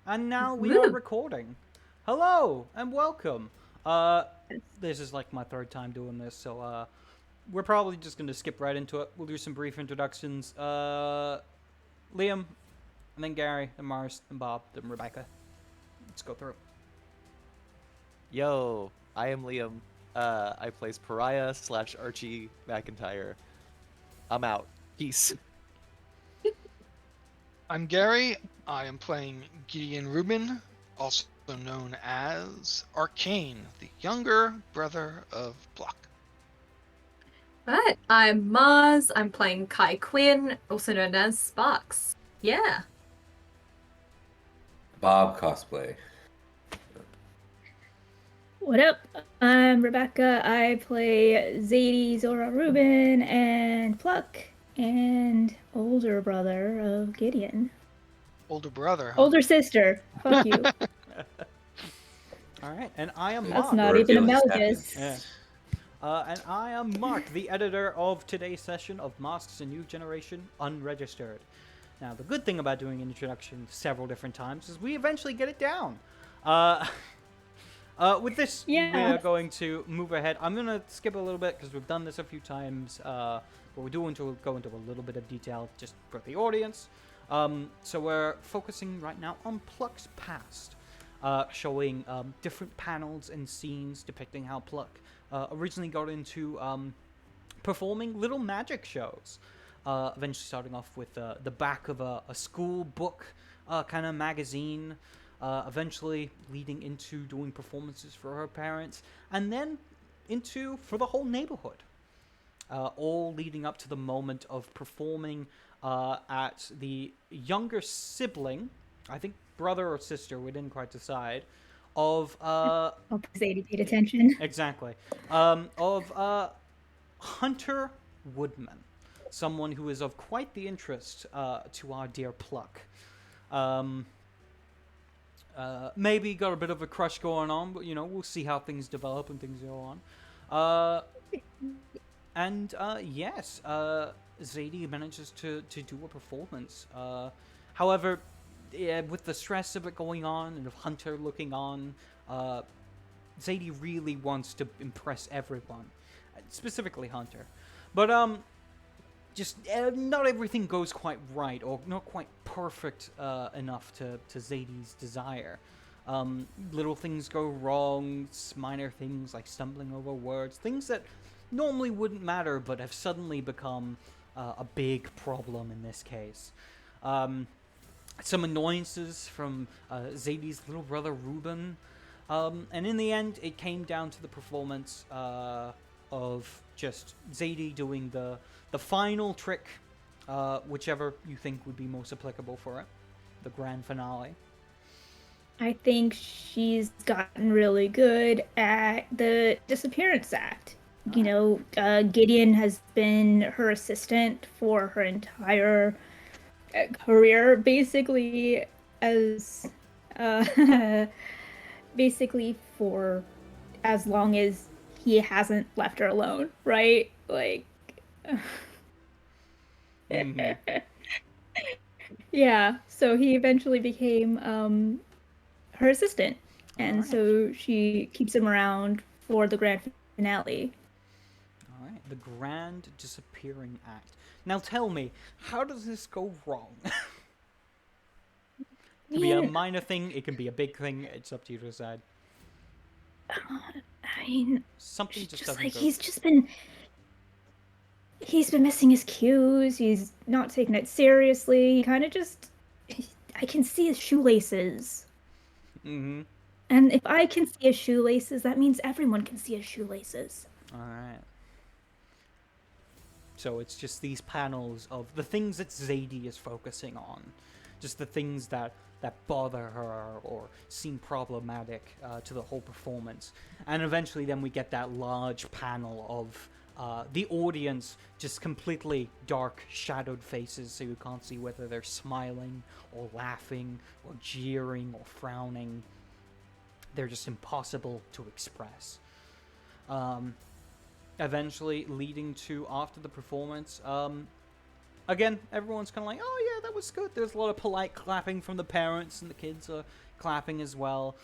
And now we are Woo! recording. Hello and welcome. This is like my third time doing this, so we're probably just going to skip right into it. We'll do some brief introductions. Liam, and then Gary, and Mars, and Bob, then Rebecca. Let's go through. Yo, I am Liam. I plays Pariah / Archie McIntyre. I'm out. Peace. I'm Gary. I am playing Gideon Rubin, also known as Arcane, the younger brother of Block. Right, I'm Mars. I'm playing Kai Quinn, also known as Sparks. Yeah. Bob cosplay. What up? I'm Rebecca. I play Zadie Zora Rubin and Pluck and older brother of Gideon. Older brother, huh? Older sister. Fuck you. All right, and I am That's Mark. not even analogous. Yeah. And I am Mark, the editor of today's session of Masks: A New Generation Unregistered. Now, the good thing about doing an introduction several different times is we eventually get it down. With this, we Yeah. are going to move ahead. I'm going to skip a little bit because we've done this a few times, but we do want to go into a little bit of detail just for the audience. So we're focusing right now on Pluck's past, showing different panels and scenes depicting how Pluck originally got into performing little magic shows. Eventually starting off with the back of a school book kind of magazine, eventually leading into doing performances for her parents, and then into for the whole neighborhood. All leading up to the moment of performing at the younger sibling, I think brother or sister, we didn't quite decide, of Hope Zadie paid attention. exactly, of Hunter Woodman, someone who is of quite the interest to our dear Pluck. Maybe got a bit of a crush going on, but we'll see how things develop and things go on. Yes, Zadie manages to do a performance. However, yeah, with the stress of it going on and of Hunter looking on, Zadie really wants to impress everyone, specifically Hunter. But just not everything goes quite right or not quite perfect enough to Zadie's desire. Little things go wrong, minor things like stumbling over words, things that normally wouldn't matter but have suddenly become a big problem in this case. Some annoyances from Zadie's little brother Ruben, and in the end it came down to the performance of just Zadie doing the final trick, whichever you think would be most applicable for it, the grand finale. I think she's gotten really good at the disappearance act. Gideon has been her assistant for her entire career, basically, as basically for as long as he hasn't left her alone, right? Like, Mm-hmm. yeah. So he eventually became her assistant, and Alright. so she keeps him around for the grand finale. Alright, the grand disappearing act. Now tell me, how does this go wrong? It can be a minor thing, it can be a big thing, it's up to you to decide. I mean, Something just doesn't like go. he's been missing his cues. He's not taking it seriously. He kind of just I can see his shoelaces. Mm-hmm. And if I can see his shoelaces, that means everyone can see his shoelaces. Alright. So it's just these panels of the things that Zadie is focusing on. Just the things that bother her or seem problematic to the whole performance. And eventually then we get that large panel of the audience, just completely dark, shadowed faces, so you can't see whether they're smiling or laughing or jeering or frowning. They're just impossible to express. Eventually leading to, after the performance, Again, everyone's kind of like, oh yeah, that was good. There's a lot of polite clapping from the parents, and the kids are clapping as well.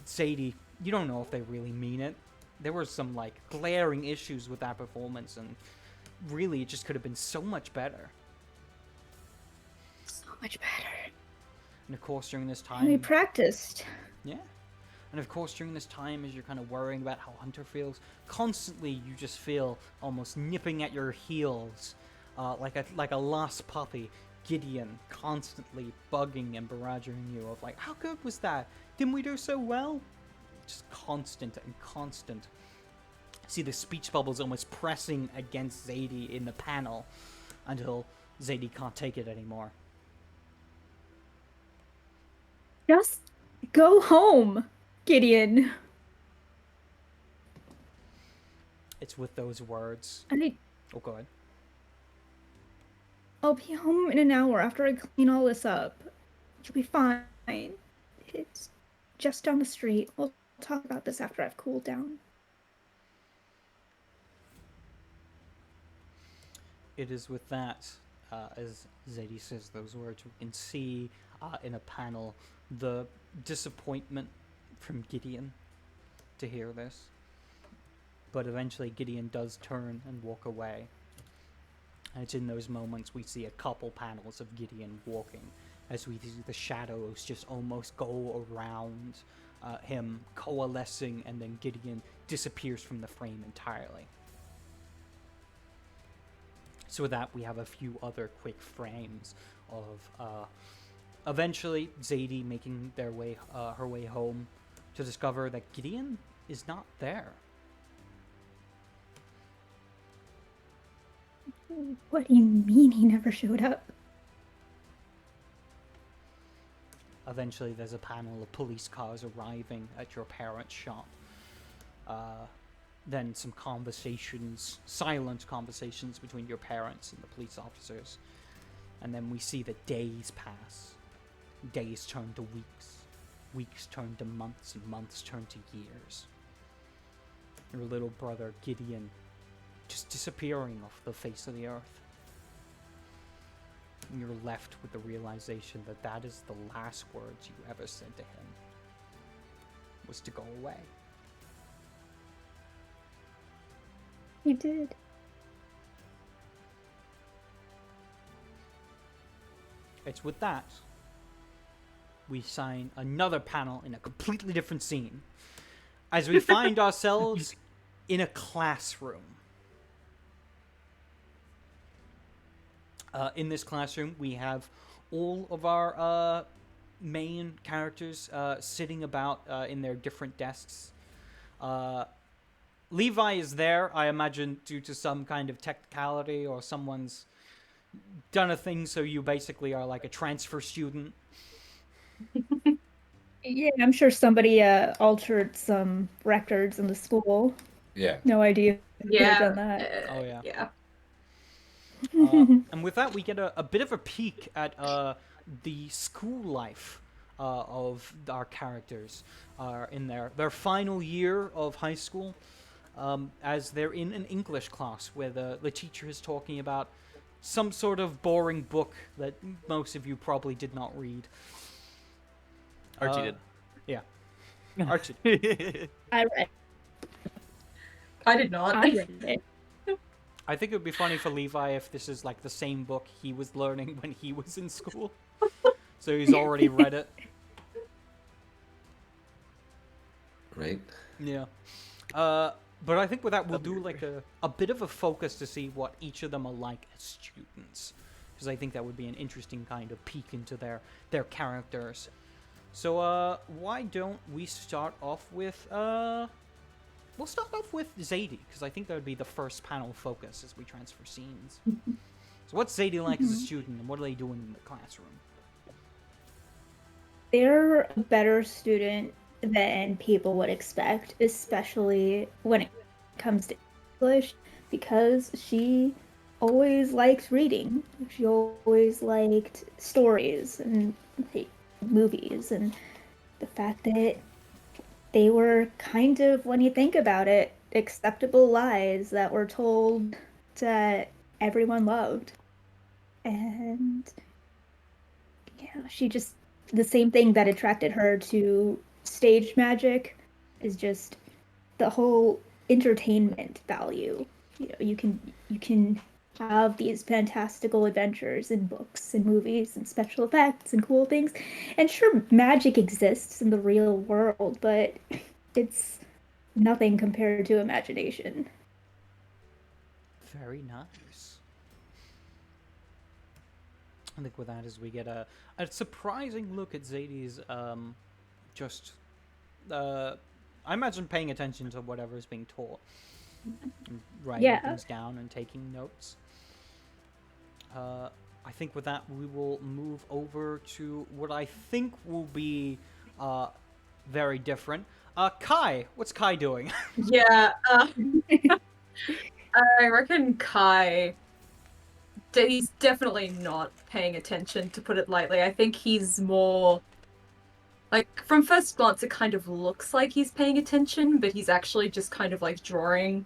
Sadie, you don't know if they really mean it. There were some like glaring issues with that performance, and really, it just could have been so much better. So much better. And of course, during this And we time, practiced. yeah. And of course, during this time, as you're kind of worrying about how Hunter feels, constantly you just feel almost nipping at your heels, like a lost puppy. Gideon constantly bugging and barraging you of like, how good was that? Didn't we do so well? Just constant and constant. See the speech bubbles almost pressing against Zadie in the panel until Zadie can't take it anymore. Just go home, Gideon. It's with those words. Oh, go ahead. I'll be home in an hour after I clean all this up. You'll be fine. It's just down the street. We'll talk about this after I've cooled down. It is with that, as Zadie says those words, we can see in a panel the disappointment from Gideon to hear this. But eventually Gideon does turn and walk away. And it's in those moments we see a couple panels of Gideon walking, as we see the shadows just almost go around him, coalescing, and then Gideon disappears from the frame entirely. So with that, we have a few other quick frames of eventually Zadie making her way home to discover that Gideon is not there. What do you mean he never showed up? Eventually, there's a panel of police cars arriving at your parents' shop. Then some conversations, silent conversations between your parents and the police officers. And then we see that days pass. Days turn to weeks. Weeks turn to months, and months turn to years. Your little brother, Gideon, just disappearing off the face of the earth. And you're left with the realization that that is the last words you ever said to him. Was to go away. You did. It's with that we sign another panel in a completely different scene as we find ourselves in a classroom. In this classroom, we have all of our main characters sitting about in their different desks. Levi is there, I imagine, due to some kind of technicality, or someone's done a thing so you basically are like a transfer student. Yeah, I'm sure somebody altered some records in the school. Yeah. No idea who could have Yeah. done that. Oh, yeah. Yeah. And with that, we get a bit of a peek at the school life of our characters in their final year of high school, as they're in an English class where the teacher is talking about some sort of boring book that most of you probably did not read. Archie did. Yeah. Archie. I read. I did not. I read it. I think it would be funny for Levi if this is like the same book he was learning when he was in school. So he's already read it. Right? Yeah. But I think with that, we'll do like a bit of a focus to see what each of them are like as students. Because I think that would be an interesting kind of peek into their characters. So why don't we start off with... We'll start off with Zadie, because I think that would be the first panel focus as we transfer scenes. So what's Zadie like as a student, and what are they doing in the classroom? They're a better student than people would expect, especially when it comes to English, because she always liked reading. She always liked stories and like, movies, and the fact that they were kind of, when you think about it, acceptable lies that were told that everyone loved. And yeah, she just the same thing that attracted her to stage magic is just the whole entertainment value. You can have these fantastical adventures in books and movies and special effects and cool things. And sure, magic exists in the real world, but it's nothing compared to imagination. Very nice. I think with that is we get a surprising look at Zadie's just I imagine paying attention to whatever is being taught, and writing Yeah. things down and taking notes. I think with that we will move over to what I think will be very different. Kai, what's Kai doing? Yeah, I reckon Kai. He's definitely not paying attention, to put it lightly. I think he's more. Like, from first glance, it kind of looks like he's paying attention, but he's actually just kind of like drawing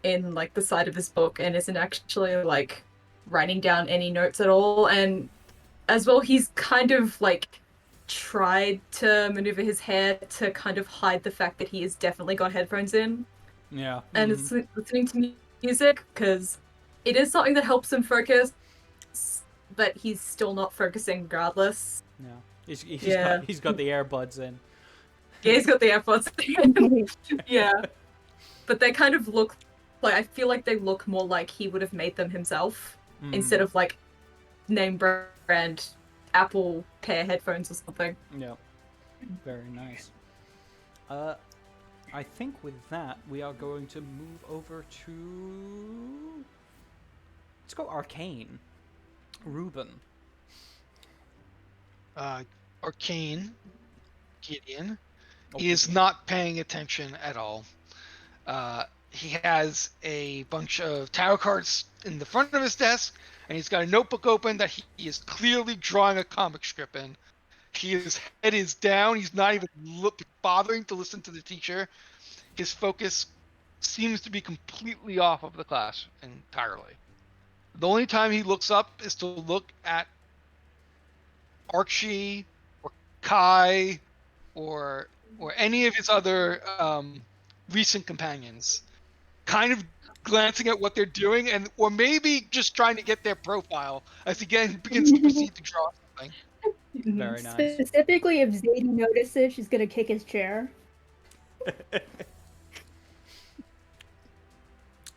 in like the side of his book and isn't actually like writing down any notes at all. And as well, he's kind of like tried to maneuver his hair to kind of hide the fact that he has definitely got headphones in Yeah. and is listening to music, because it is something that helps him focus, but he's still not focusing regardless. Yeah. He's Yeah. got the earbuds in. Yeah, he's got the AirPods in. Yeah. But they kind of look like, I feel like they look more like he would have made them himself instead of like name brand Apple pair headphones or something. Yeah. Very nice. I think with that we are going to move over to, let's go Arcane. Ruben. Arcane Gideon Okay. is not paying attention at all. He has a bunch of tarot cards in the front of his desk, and he's got a notebook open that he is clearly drawing a comic strip in. His head is down. He's not even bothering to listen to the teacher. His focus seems to be completely off of the class entirely. The only time he looks up is to look at Archie or Kai or any of his other recent companions, kind of glancing at what they're doing, and or maybe just trying to get their profile as he begins to proceed to draw something. Very nice. Specifically, if Zadie notices, she's gonna kick his chair.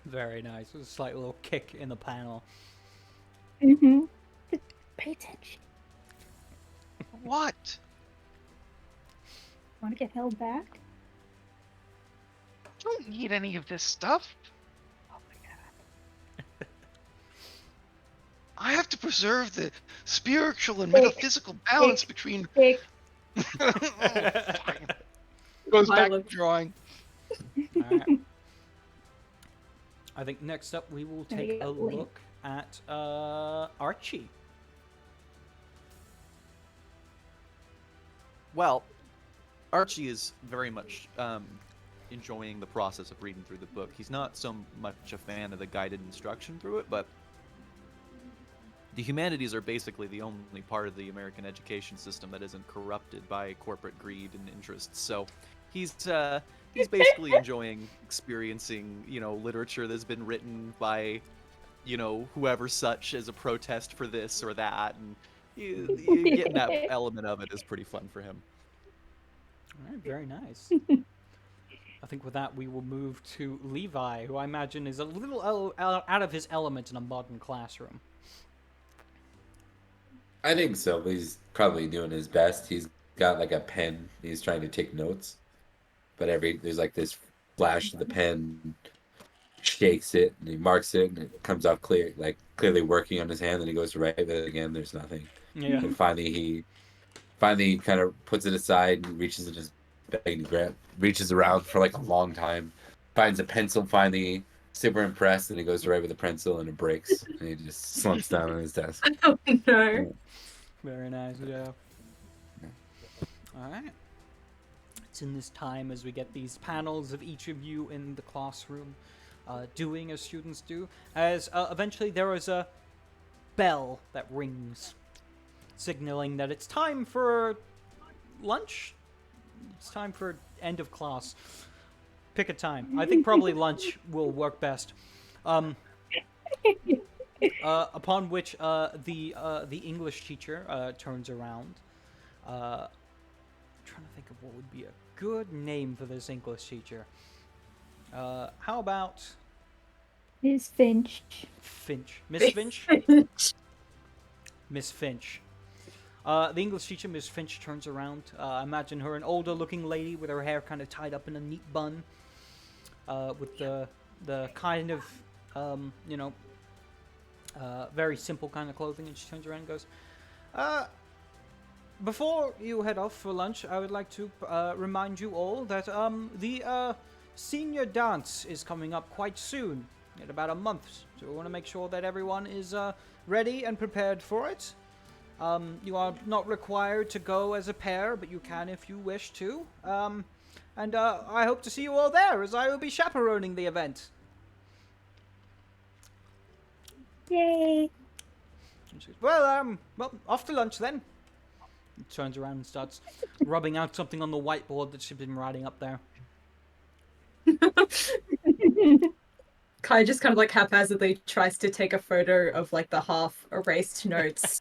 Very nice. A slight little kick in the panel. Mm-hmm. Pay attention. What? Want to get held back? Don't need any of this stuff. Oh my god. I have to preserve the spiritual and Kick. metaphysical balance between. Kick. Oh, fine. Goes back to Violent. drawing. Alright. I think next up we will There you take a go, Link. look at Archie. Well, Archie is very much enjoying the process of reading through the book. He's not so much a fan of the guided instruction through it, but the humanities are basically the only part of the American education system that isn't corrupted by corporate greed and interests. So he's basically enjoying experiencing, literature that's been written by, whoever such as a protest for this or that, and you getting that element of it is pretty fun for him. All right, very nice. I think with that we will move to Levi, who I imagine is a little out of his element in a modern classroom. I think so. He's probably doing his best. He's got like a pen. He's trying to take notes, but there's like this flash of the pen, shakes it, and he marks it, and it comes out clear, like clearly working on his hand. And he goes to write it again. There's nothing. Yeah. And finally he kind of puts it aside and reaches in his bag and reaches around for like a long time, finds a pencil. Finally, super impressed, and he goes to write with a pencil, and it breaks, and he just slumps down on his desk. Oh no. Very nice, yeah. Alright. It's in this time as we get these panels of each of you in the classroom doing as students do, as eventually there was a bell that rings, signaling that it's time for lunch. It's time for end of class. Pick a time. I think probably lunch will work best. Upon which the English teacher turns around. Trying to think of what would be a good name for this English teacher. How about Miss Finch. Finch? Miss Finch? Miss Finch. The English teacher, Miss Finch, turns around. Imagine her an older-looking lady with her hair kind of tied up in a neat bun, with the kind of very simple kind of clothing, and she turns around and goes, before you head off for lunch, I would like to remind you all that the senior dance is coming up quite soon, in about a month. So we want to make sure that everyone is ready and prepared for it. You are not required to go as a pair, but you can if you wish to. And I hope to see you all there, as I will be chaperoning the event. Yay! And she goes, well, off to lunch then. He turns around and starts rubbing out something on the whiteboard that she's been writing up there. Kai just kind of like haphazardly tries to take a photo of like the half erased notes.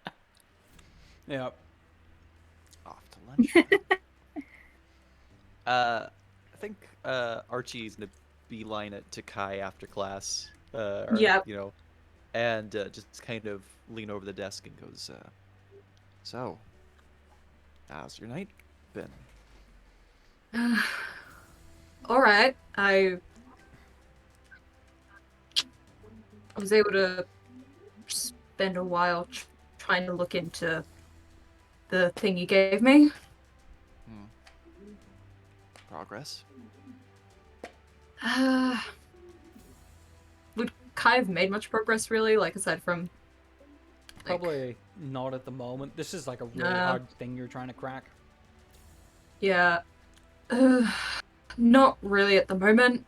Yeah. Off to lunch. I think Archie's gonna beeline it to Kai after class. Yep. You know, and just kind of lean over the desk and goes, so, how's your night been? All right, I was able to spend a while trying to look into the thing you gave me. Progress? Would Kai have made much progress, really? Like, aside from... Like, Probably not at the moment. This is like a really Nah. hard thing you're trying to crack. yeah. Not really at the moment.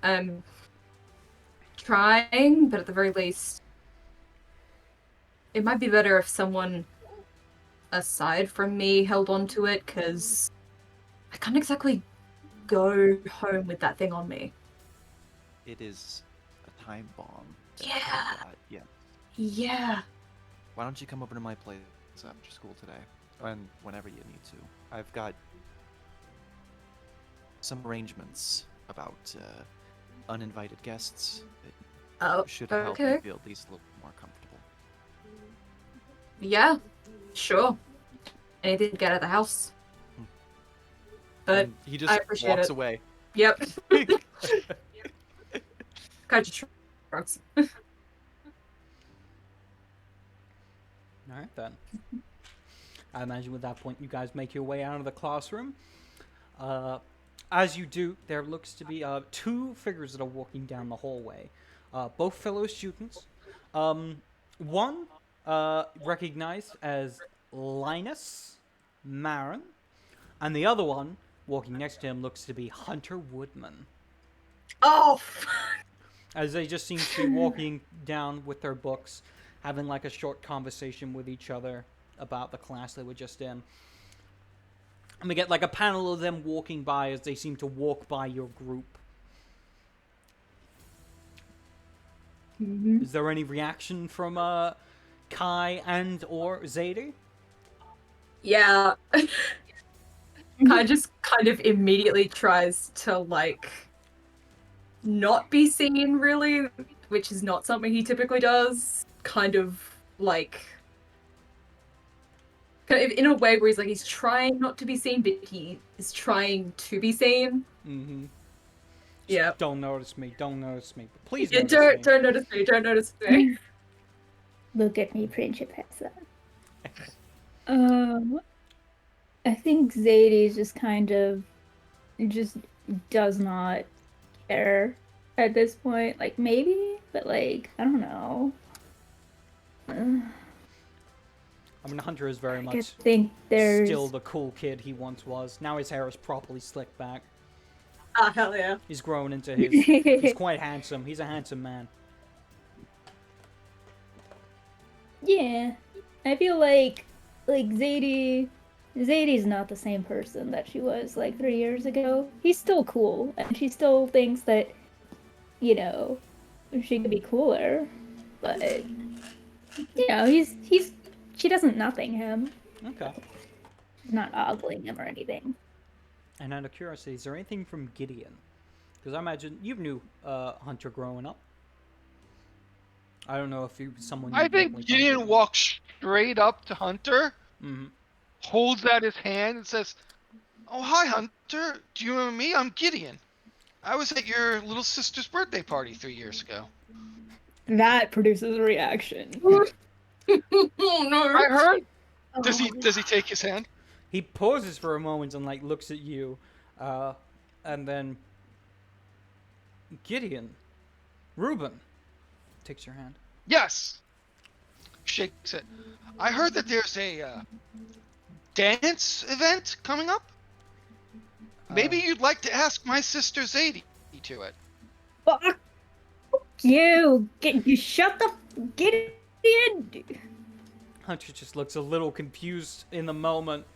I'm trying, but at the very least, it might be better if someone aside from me held on to it, because I can't exactly go home with that thing on me. It is a time bomb. Yeah. Yeah. Yeah. Why don't you come over to my place after school today? And whenever you need to. I've got some arrangements about uninvited guests that Oh, should help okay. you feel at least a little more comfortable. Yeah, sure. Anything to get out of the house. But And he just I appreciate walks it. away. Yep. Got your trucks. Alright then. I imagine with that point you guys make your way out of the classroom. As you do, there looks to be two figures that are walking down the hallway. Both fellow students. One recognized as Linus Marin, and the other one, walking next to him, looks to be Hunter Woodman. Oh! As they just seem to be walking down with their books, having like a short conversation with each other about the class they were just in. And we get like a panel of them walking by as they seem to walk by your group. Mm-hmm. Is there any reaction from Kai and or Zadie? Yeah. Kai just kind of immediately tries to, like, not be seen, really, which is not something he typically does. Kind of, like, kind of in a way where he's like, he's trying not to be seen, but he is trying to be seen. Mm-hmm. Yeah. Don't notice me. Don't notice me. But please Yeah, notice me. don't notice me. Don't notice me. Look at me, Princess. I think Zadie's just kind of just does not care at this point. Like maybe, but like I don't know. I mean, Hunter is very I much think there's still the cool kid he once was. Now his hair is properly slicked back. Ah, hell yeah. He's grown into his... He's quite handsome. He's a handsome man. Yeah, I feel like Zadie's not the same person that she was like 3 years ago. He's still cool, and she still thinks that, you know, she could be cooler, but he's she doesn't nothing him. Okay. She's not ogling him or anything. And out of curiosity, is there anything from Gideon? Because I imagine you knew Hunter growing up. I don't know if he was someone. I think Gideon walks straight up to Hunter, Mm-hmm. holds out his hand, and says, "Oh, hi, Hunter. Do you remember me? I'm Gideon. I was at your little sister's birthday party 3 years ago. That produces a reaction. Oh no. I heard." Oh. Does he take his hand? He pauses for a moment and like looks at you, and then Gideon, Reuben, takes your hand. Yes. Shakes it. I heard that there's a dance event coming up. Maybe you'd like to ask my sister Zadie to it. Fuck you! You shut the get in. Hunter just looks a little confused in the moment,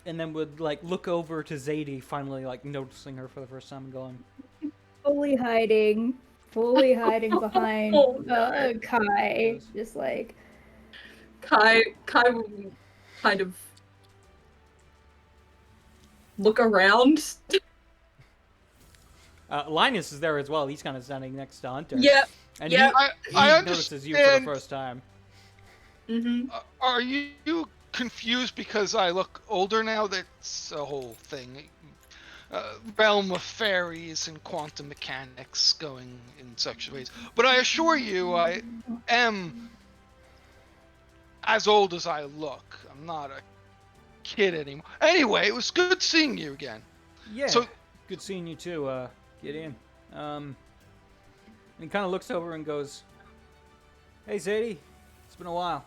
and then would like look over to Zadie, finally like noticing her for the first time, and going, Fully hiding behind Kai, just like Kai will kind of look around. Linus is there as well. He's kind of standing next to Hunter. Yeah. And yeah. he I notices you for the understand. first time. Mm-hmm. Are you confused because I look older now? That's a whole thing. Realm of fairies and quantum mechanics going in such ways. But I assure you, I am as old as I look. I'm not a kid anymore. Anyway, it was good seeing you again. Yeah. So- good seeing you too, Gideon. And he kind of looks over and goes, "Hey, Zadie, it's been a while."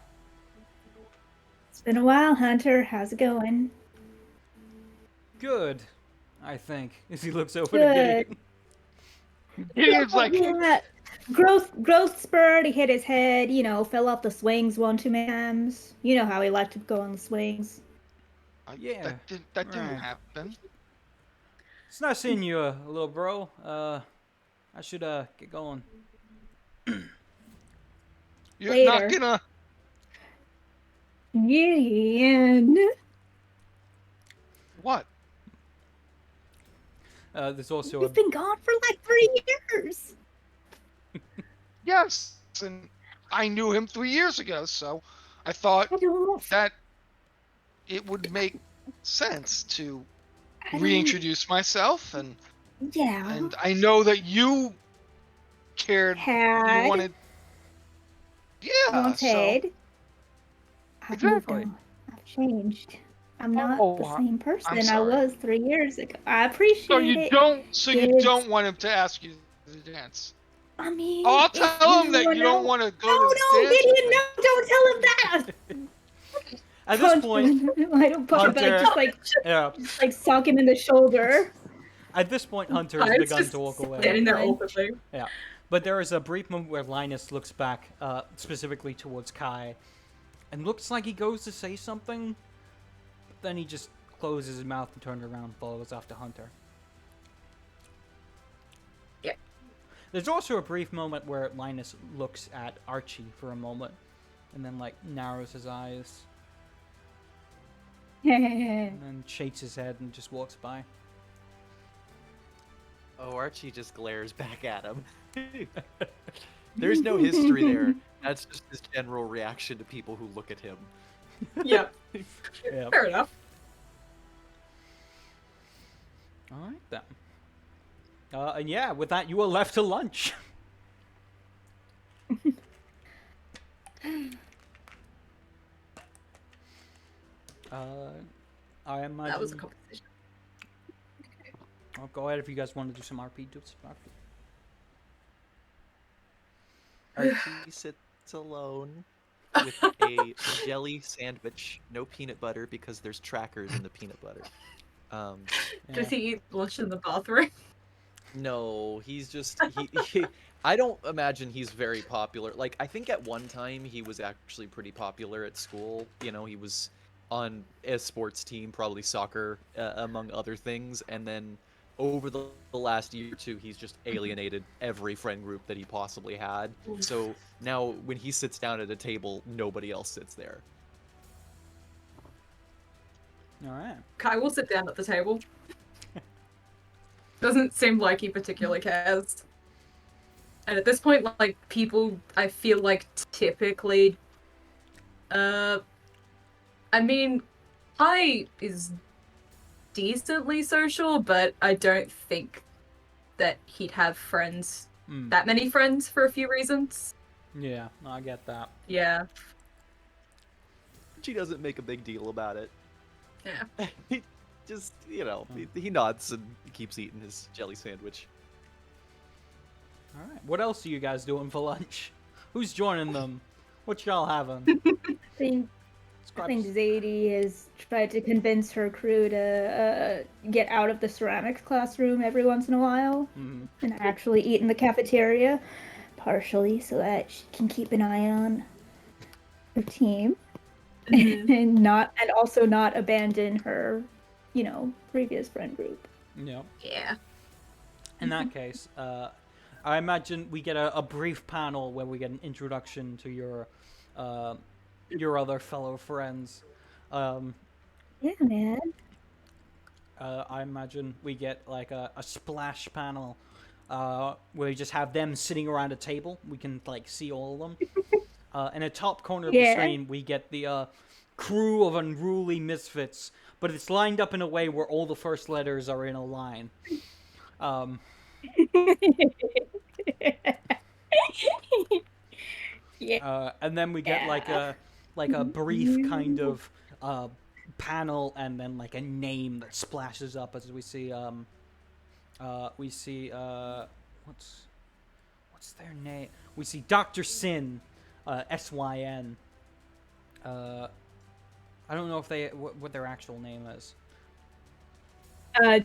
it's been a while, Hunter. How's it going? Good, I think. As he looks over to Good. Gideon. Gideon's like, Yeah. Growth spurt. He hit his head. Fell off the swings one too many times. You know how he liked to go on the swings. Yeah, that didn't right. happen. It's nice seeing you, little bro. I should get going. You're Later. not gonna. Gideon. What? There's also a You've been gone for like 3 years. Yes, and I knew him 3 years ago, so I thought I don't. that it would make sense to I don't- reintroduce myself, and Yeah. I know that you cared. Had You wanted. Yeah. So, wanted. I've moved Exactly. on. I've changed. I'm not Oh, the same person I sorry. was 3 years ago. I appreciate so you it. don't. So you It's- don't want him to ask you to dance. I mean, I'll if tell him that wanna you don't know- want to go No, to no, the dance. with Gideon, me. no! Don't tell him that. At this Punch point, him. I don't punch him, but I Hunter- yeah. just like sock him in the shoulder. At this point, Hunter has Kai's begun just to walk away. standing there awkwardly. But there is a brief moment where Linus looks back, specifically towards Kai, and looks like he goes to say something, but then he just closes his mouth and turns around and follows after Hunter. Yep. There's also a brief moment where Linus looks at Archie for a moment, and then like narrows his eyes, and then shakes his head and just walks by. Oh, Archie just glares back at him. There's no history there. That's just his general reaction to people who look at him. Yeah. Yeah. Fair enough. All right then. And yeah, with that, you are left to lunch. I imagine. That was a conversation. I'll go ahead if you guys want to do some RP. Do some RP. Archie sits alone with a jelly sandwich, no peanut butter because there's trackers in the peanut butter. Does he eat lunch in the bathroom? No, he's just he I don't imagine he's very popular. Like I think at one time he was actually pretty popular at school. You know, he was on a sports team, probably soccer among other things, and then over the last year or two he's just alienated every friend group that he possibly had. So now when he sits down at a table, nobody else sits there. All right. Kai will sit down at the table. Doesn't seem like he particularly cares. And at this point, like, people, I feel like, typically, I mean, Kai is decently social, but I don't think that he'd have friends, that many friends, for a few reasons. Yeah, I get that. Yeah. She doesn't make a big deal about it. Yeah. He just, you know, he nods and keeps eating his jelly sandwich. All right. What else are you guys doing for lunch? Who's joining them? What y'all having? I think Zadie has tried to convince her crew to get out of the ceramics classroom every once in a while and actually eat in the cafeteria, partially so that she can keep an eye on her team and also not abandon her, previous friend group. Yep. Yeah. In that case, I imagine we get a brief panel where we get an introduction to your other fellow friends. Yeah, man. I imagine we get like a splash panel where we just have them sitting around a table. We can like see all of them. In the top corner of the screen, we get the crew of unruly misfits, but it's lined up in a way where all the first letters are in a line. Yeah. And then we get like a brief kind of panel, and then like a name that splashes up as we see what's their name? We see Dr. Sin, Syn. I don't know if what their actual name is.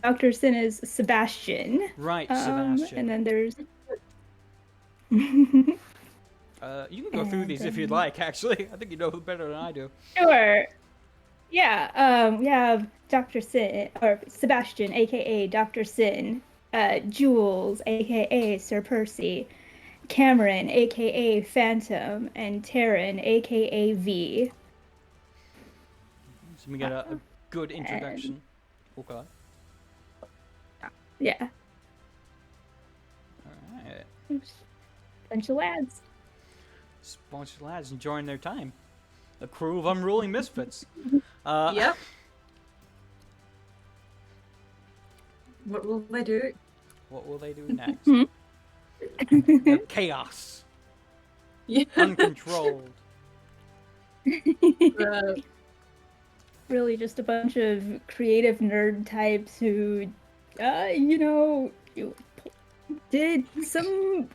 Dr. Sin is Sebastian. Right, Sebastian. And then there's. You can go through these if you'd like. Actually, I think you know better than I do. Sure. Yeah. We have Dr. Sin, or Sebastian, aka Dr. Sin. Jules, aka Sir Percy. Cameron, aka Phantom, and Taryn, aka V. So we get a good introduction. Okay. Yeah. All right. Bunch of lads. Bunch of lads enjoying their time. A crew of unruly misfits. Yep. What will they do? What will they do next? Chaos. Yeah. Uncontrolled. Really just a bunch of creative nerd types who, did some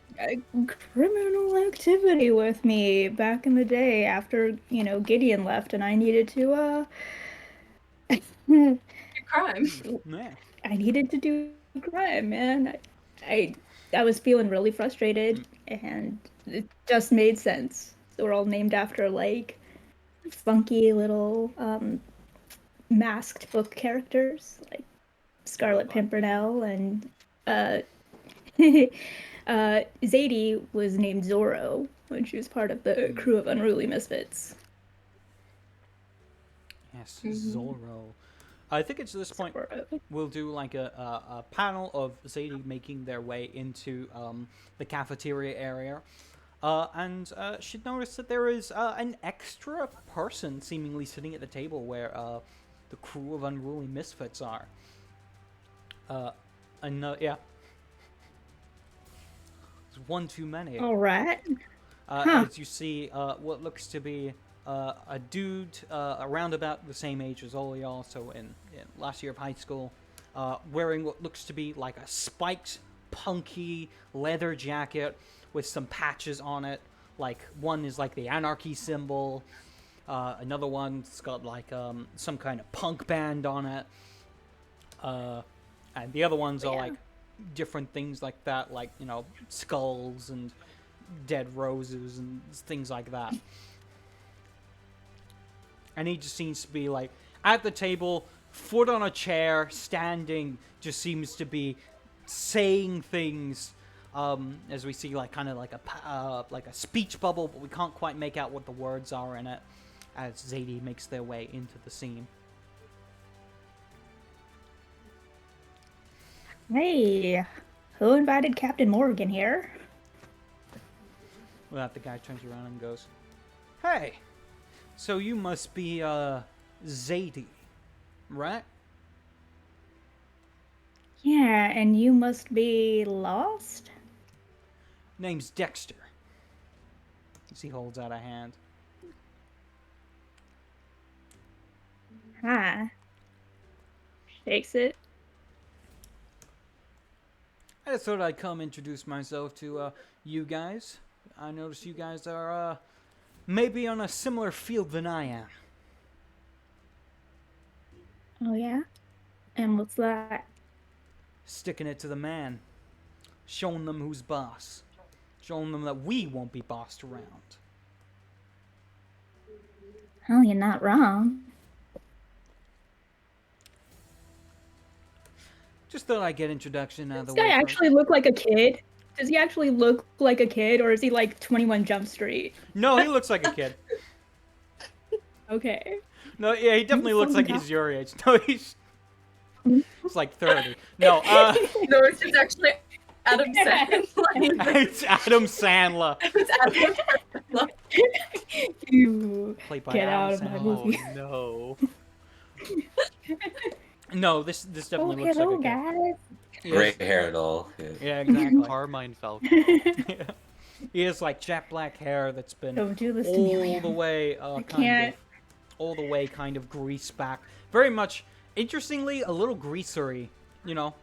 criminal activity with me back in the day after, Gideon left and I needed to, Crime. Yeah. I needed to do crime, man. I was feeling really frustrated and it just made sense. So we're all named after, like, funky little, masked book characters, like Scarlet Pimpernel and, Zadie was named Zorro when she was part of the crew of Unruly Misfits. Yes, Zorro. I think it's at this point we'll do like a panel of Zadie making their way into the cafeteria area. And she'd notice that there is an extra person seemingly sitting at the table where the crew of Unruly Misfits are. Yeah. There's one too many. All right. As you see what looks to be a dude around about the same age as all y'all, so in last year of high school, wearing what looks to be like a spiked, punky leather jacket with some patches on it. Like, one is like the anarchy symbol, another one's got like some kind of punk band on it, and the other ones are like different things like that, like, you know, skulls and dead roses and things like that. And he just seems to be like at the table, foot on a chair, standing, just seems to be saying things. As we see, like kind of like a speech bubble, but we can't quite make out what the words are in it. As Zadie makes their way into the scene. Hey, who invited Captain Morgan here? Well, that the guy turns around and goes, "Hey, so you must be Zadie, right?" Yeah, and you must be lost? Name's Dexter. As he holds out a hand. Hi. Shakes it. I just thought I'd come introduce myself to you guys. I noticed you guys are maybe on a similar field than I am. Oh, yeah? And what's that? Sticking it to the man. Showing them who's boss. Showing them that we won't be bossed around. Oh, you're not wrong. Just thought I'd get introduction out of the Does this way guy first. actually look like a kid? Does he actually look like a kid, or is he like 21 Jump Street? No, he looks like a kid. Okay. No, yeah, he definitely looks like he's your age. No, he's like 30. No, No, it's just actually Adam Sandler. it's Adam Sandler. It's Adam Sandler. You Played by get Adam out of my Sandler. movie. no. No, this Oh, definitely looks hello, like a kid. guys. Gray Yes. hair and all. Yeah. Yeah, exactly. Carmine Falcon. Yeah. He has like jet black hair that's been Don't do this to me. all the way can't. all the way kind of greased back. Very much, interestingly, a little greasery. You know,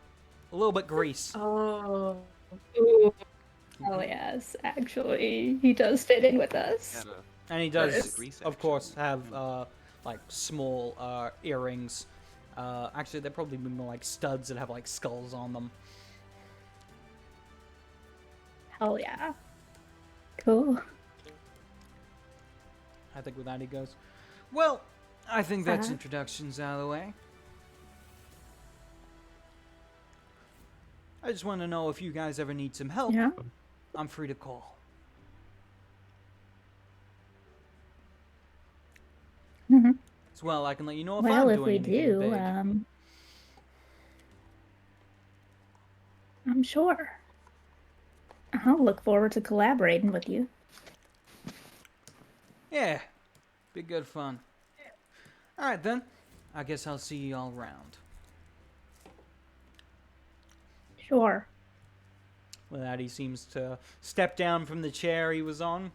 a little bit grease. Oh. Ooh. Oh, yes, actually, he does fit in with us. And he That does, is grease of course, have like small earrings. Actually, they're probably more like studs that have like skulls on them. Hell yeah. Cool. I think with that he goes, well, I think that's Uh-huh. introductions out of the way. I just want to know if you guys ever need some help. Yeah. I'm free to call. Mhm. As well, I can let you know if Well, I'm if doing we anything do, big. I'm sure. I'll look forward to collaborating with you. Yeah, be good fun. All right then. I guess I'll see you all around. Sure. With that, he seems to step down from the chair he was on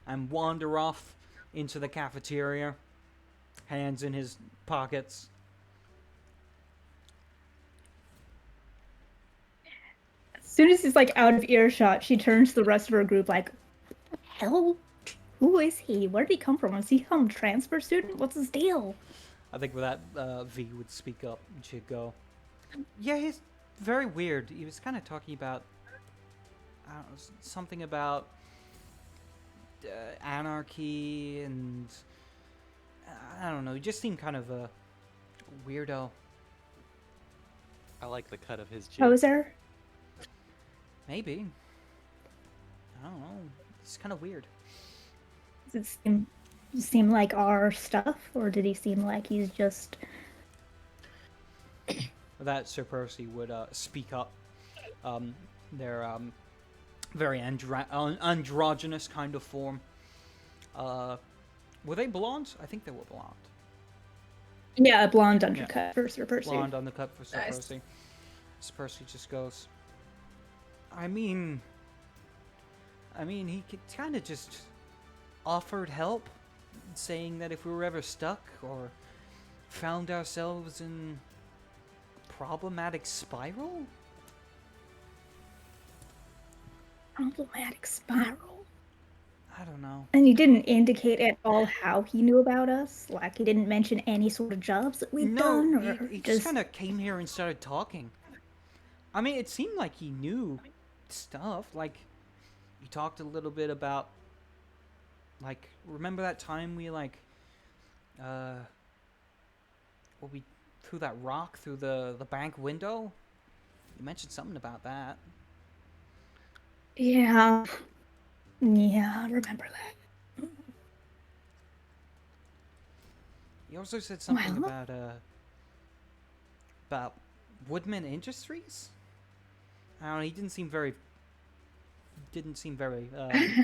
and wander off into the cafeteria, hands in his pockets. As soon as he's like out of earshot, she turns to the rest of her group like, "What the hell? Who is he? Where did he come from? Is he some transfer student? What's his deal?" I think with that, V would speak up and she'd go, "Yeah, he's very weird. He was kind of talking about, I don't know, something about anarchy and I don't know. He just seemed kind of a weirdo. I like the cut of his chin. Poser? Maybe. I don't know. It's kind of weird." Does it seem like our stuff, or did he seem like he's just... With that, Sir Percy would speak up. They're very androgynous kind of form. Were they blonde? I think they were blonde. Yeah, a blonde undercut for Sir Percy. Blonde undercut for Sir Nice. Percy. Sir Percy just goes, I mean, he kind of just offered help, saying that if we were ever stuck or found ourselves in a problematic spiral. Problematic spiral. I don't know. And he didn't indicate at all how he knew about us? Like, he didn't mention any sort of jobs that we've done? Or he just just... kind of came here and started talking. I mean, it seemed like he knew stuff. Like, you talked a little bit about, like, remember that time we, like, well, we threw that rock through the bank window? You mentioned something about that. Yeah. Yeah, I remember that. You also said something Well. about Woodman Industries? I don't know, he didn't seem very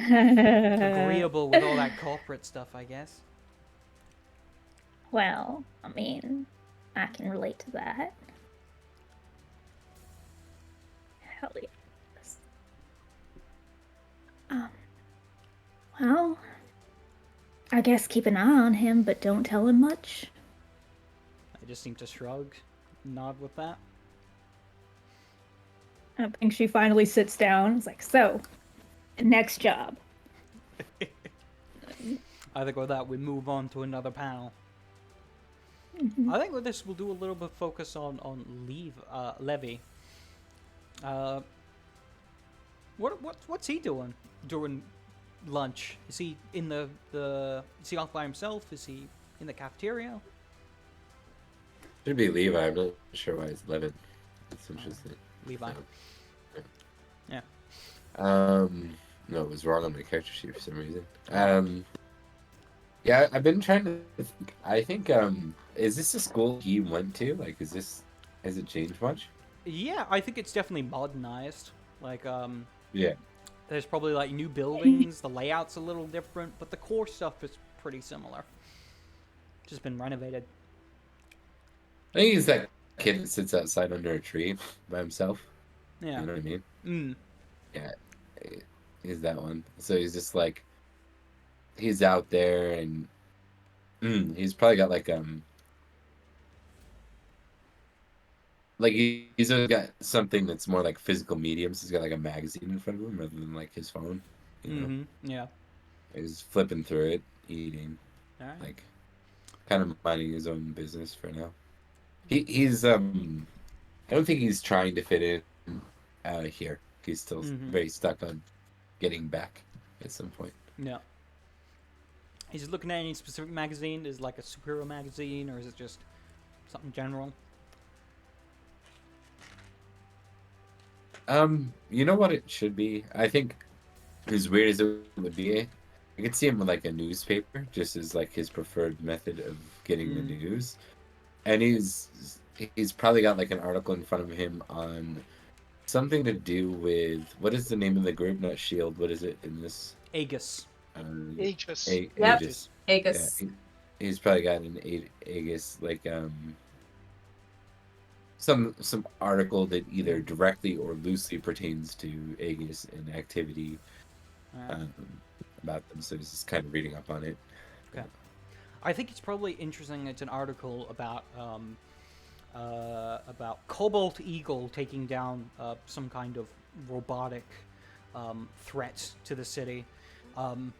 agreeable with all that corporate stuff, I guess. Well, I mean, I can relate to that. Hell yes. Well, I guess keep an eye on him, but don't tell him much. I just seem to shrug, nod with that. I think she finally sits down. It's like, so, next job. I think with that, we move on to another panel. Mhm. I think with this, we'll do a little bit of focus on Levy. What's he doing during lunch? Is he in is he off by himself? Is he in the cafeteria? Should be Levi. I'm not sure why it's 11. That's interesting. Levi. Yeah. No, it was wrong on my character sheet for some reason. Yeah, I've been trying to think. I think, is this the school he went to? Like, has it changed much? Yeah, I think it's definitely modernized. Like, Yeah. there's probably like new buildings. The layout's a little different, but the core stuff is pretty similar. Just been renovated. I think he's that kid that sits outside under a tree by himself. Yeah. You know what I mean? Mm. Yeah. He's that one. So he's just like, he's out there and he's probably got like he's always got something that's more like physical mediums. He's got like a magazine in front of him rather than like his phone. You know? Mm-hmm. Yeah. He's flipping through it, eating, All right. like kind of minding his own business for now. He's I don't think he's trying to fit in here. He's still very stuck on getting back at some point. Yeah. Is he looking at any specific magazine? Is it like a superhero magazine, or is it just something general? You know what it should be? I think as weird as it would be, I could see him with like a newspaper, just as like his preferred method of getting the news. And he's probably got like an article in front of him on something to do with, what is the name of the group? Not Shield. What is it in this? Aegis. Aegis. Yep. Aegis. Aegis. Yeah, he's probably got an Aegis, like some article that either directly or loosely pertains to Aegis and activity about them. So he's just kind of reading up on it. Okay. I think it's probably interesting. It's an article about Cobalt Eagle taking down some kind of robotic threat to the city. And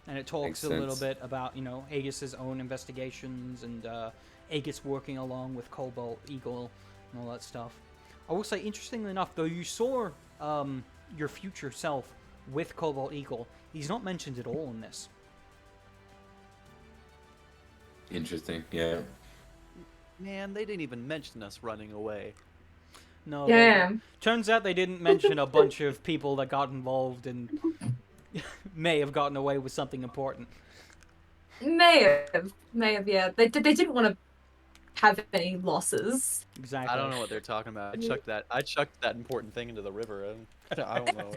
it talks a little bit about, Aegis's own investigations and Aegis working along with Cobalt Eagle and all that stuff. I will say, interestingly enough, though you saw your future self with Cobalt Eagle, he's not mentioned at all in this. Interesting, yeah. Man, they didn't even mention us running away. No. Damn. Turns out they didn't mention a bunch of people that got involved and may have gotten away with something important. May have, yeah. They didn't want to have any losses. Exactly. I don't know what they're talking about. I chucked that important thing into the river. I don't know.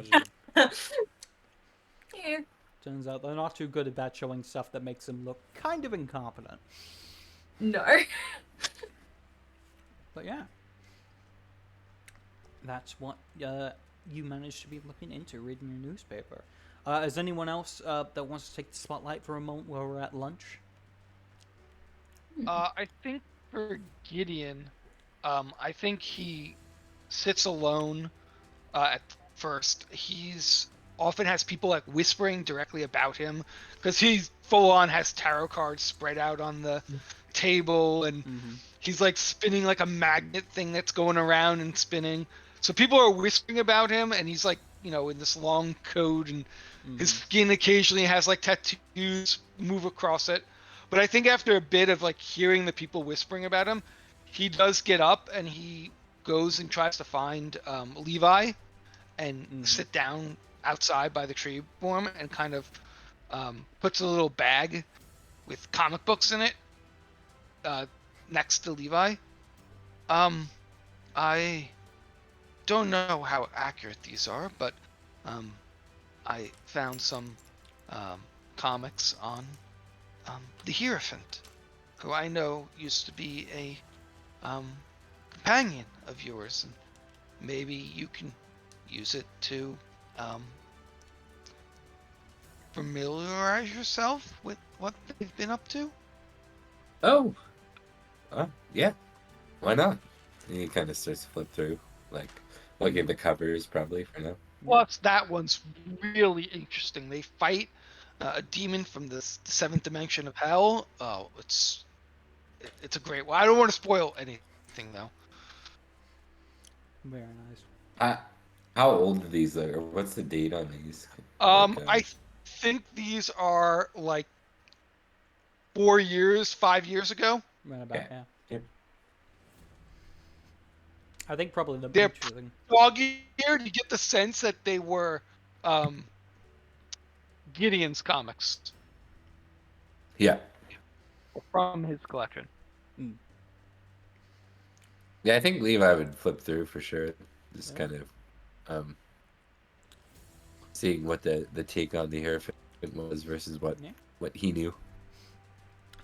Yeah. Turns out they're not too good about showing stuff that makes them look kind of incompetent. No. But yeah. That's what you managed to be looking into, reading your newspaper. Is anyone else that wants to take the spotlight for a moment while we're at lunch? I think for Gideon, I think he sits alone at first. He's often has people like whispering directly about him because he's full on has tarot cards spread out on the table and he's like spinning like a magnet thing that's going around and spinning. So people are whispering about him, and he's like, in this long coat, and his skin occasionally has like tattoos move across it. But I think after a bit of like hearing the people whispering about him, he does get up and he goes and tries to find Levi and sit down outside by the tree for him, and kind of puts a little bag with comic books in it next to Levi. I don't know how accurate these are, but I found some comics on the Hierophant, who I know used to be a companion of yours, and maybe you can use it to familiarize yourself with what they've been up to. Oh, yeah. Why not? And he kind of starts to flip through, like looking at the covers, probably for now. Plus, that one's really interesting. They fight a demon from the seventh dimension of hell. Oh, it's a great one. I don't want to spoil anything though. Very nice. How old are these? Or what's the date on these? Like, I think these are like 4 years, 5 years ago. Right about, Okay. yeah. Yep. I think probably the They're picture thing. dog-eared. You get the sense that they were Gideon's comics Yeah. from his collection. Yeah, I think Levi would flip through for sure. Just kind of seeing what the take on the Hierophant was versus what he knew.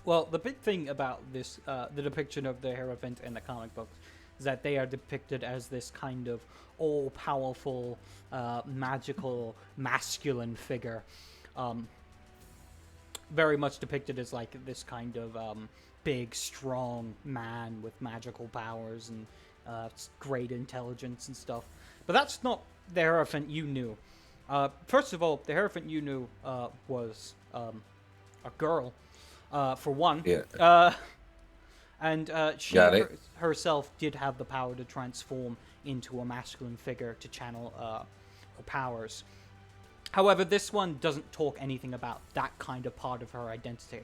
Well, the big thing about this, the depiction of the Hierophant in the comic books, is that they are depicted as this kind of all-powerful, magical, masculine figure. Very much depicted as like this kind of big, strong man with magical powers and great intelligence and stuff. But that's not the Hierophant you knew. First of all, the Hierophant you knew was a girl. For one. Yeah. And she herself did have the power to transform into a masculine figure to channel her powers. However, this one doesn't talk anything about that kind of part of her identity.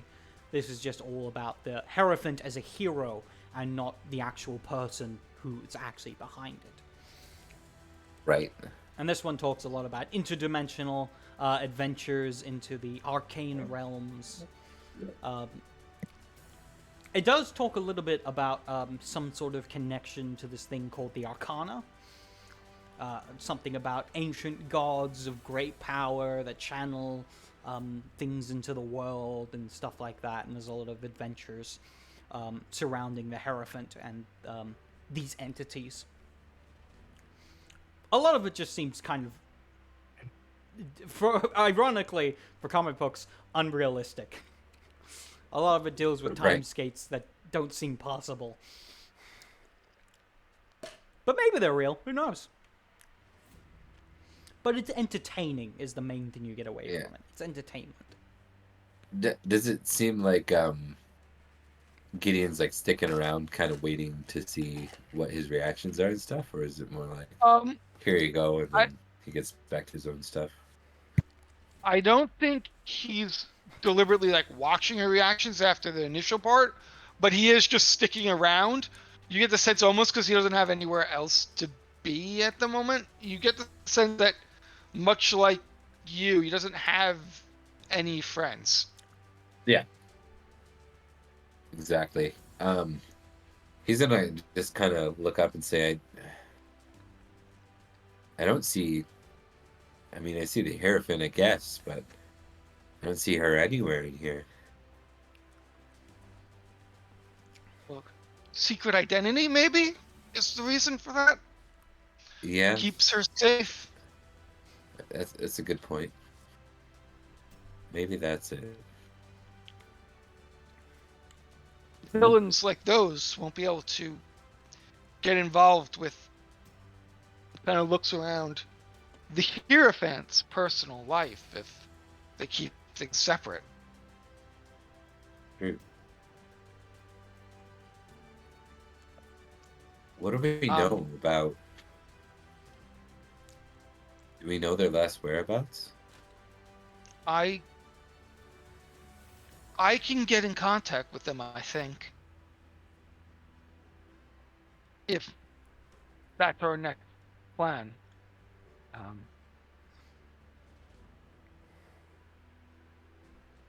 This is just all about the Hierophant as a hero and not the actual person who's actually behind it. Right. And this one talks a lot about interdimensional adventures into the arcane realms. It does talk a little bit about some sort of connection to this thing called the Arcana. Something about ancient gods of great power that channel things into the world and stuff like that. And there's a lot of adventures surrounding the Hierophant and these entities. A lot of it just seems kind of, ironically, for comic books, unrealistic. A lot of it deals with time skates that don't seem possible. But maybe they're real. Who knows? But it's entertaining is the main thing you get away from it. It's entertainment. Does it seem like Gideon's like sticking around, kind of waiting to see what his reactions are and stuff, or is it more like, here you go, and then he gets back to his own stuff? I don't think he's deliberately like watching her reactions after the initial part, but he is just sticking around. You get the sense almost because he doesn't have anywhere else to be at the moment. You get the sense that much like you, he doesn't have any friends. Yeah. Exactly. He's gonna just kind of look up and say, I don't see. I mean, I see the Hierophant, I guess, but I don't see her anywhere in here. Look, secret identity maybe is the reason for that. Yeah, Keeps her safe. that's a good point. Maybe that's it. Villains like those won't be able to get involved with. Kind of looks around the Hierophant's personal life if they keep things separate. What do we know about Do we know their last whereabouts? I can get in contact with them, I think. If that's our next plan. Um,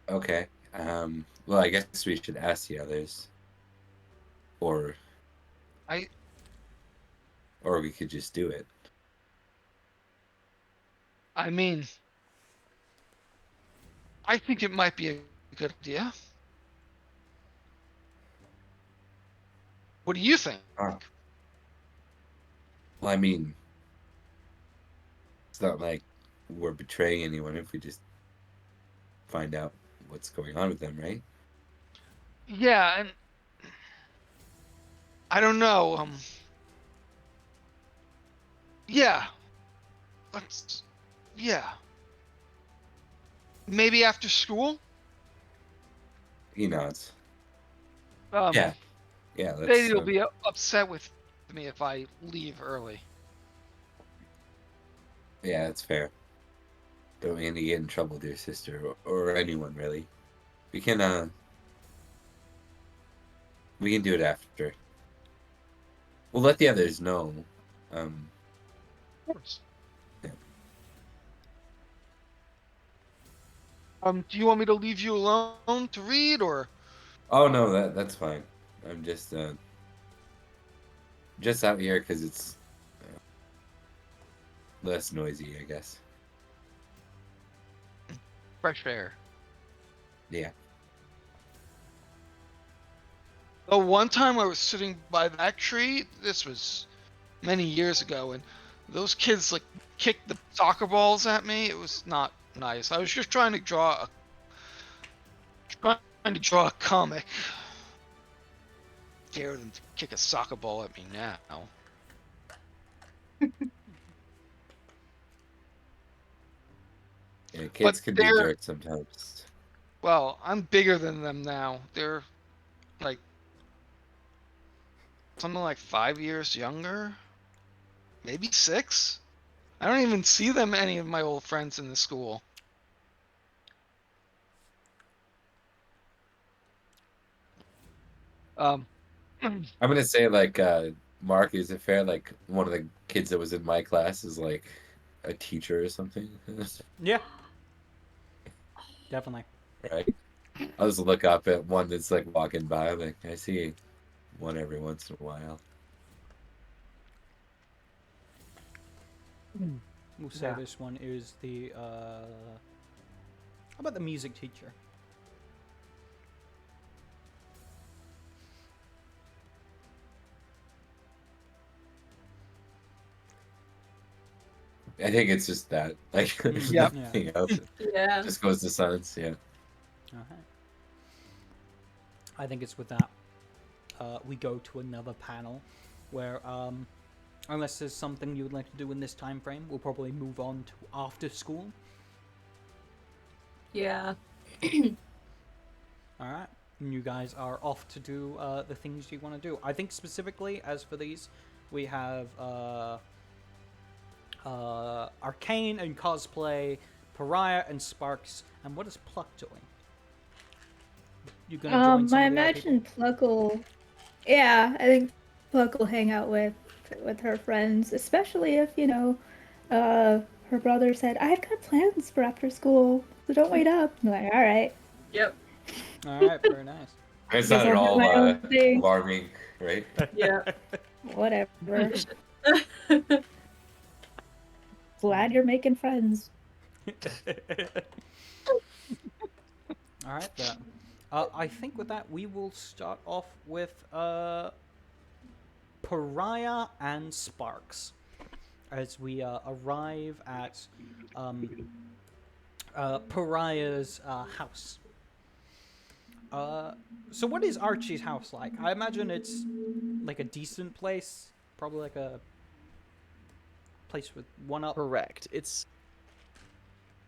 Okay. Well, I guess we should ask the others, or I we could just do it. I mean, I think it might be a good idea. What do you think? Ah. Well, I mean, it's not like we're betraying anyone if we just find out what's going on with them, right? Yeah, and I don't know. Yeah, let's. Yeah, maybe after school. He nods. Um, Yeah. Yeah, Sadie let's. will be upset with me if I leave early. Yeah, that's fair. Don't want to get in trouble, dear sister, or anyone really. We can. We can do it after. We'll let the others know. Um. Of course. Yeah. Do you want me to leave you alone to read, or? Oh no, that's fine. I'm just out here because it's less noisy, I guess. Fresh air. Yeah. The one time I was sitting by that tree, this was many years ago, and those kids like kicked the soccer balls at me. It was not nice. I was just trying to draw a comic. Dare them to kick a soccer ball at me now. Yeah, But kids can be they're jerks sometimes. well, I'm bigger than them now. They're like something like 5 years younger, maybe 6. I don't even see them any of my old friends in the school. Um, I'm gonna say like Mark, is it fair like one of the kids that was in my class is like a teacher or something? Yeah, definitely. Right? I'll just look up at one that's like walking by, like I see one every once in a while. We'll say Yeah. this one is the. How about the music teacher? I think it's just that. Like there's Yep. nothing else. Yeah. Just goes to silence, yeah. Okay. I think it's with that. We go to another panel where, unless there's something you would like to do in this time frame, we'll probably move on to after school. Yeah. All right. And you guys are off to do the things you want to do. I think specifically, as for these, we have Arcane and Cosplay, Pariah and Sparks. And what is Pluck doing? You gonna join some I of the other people? imagine Pluck will. Yeah, I think Pluck will hang out with her friends, especially if her brother said, "I've got plans for after school, so don't wait up." I'm like, all right, Yep. All right, very nice. It's guess not at I'll do all my own thing. alarming, right? Yeah. Whatever. Glad you're making friends. All right, then. I think with that, we will start off with Pariah and Sparks as we arrive at Pariah's house. So what is Archie's house like? I imagine it's like a decent place, probably like a place with one up. Correct. It's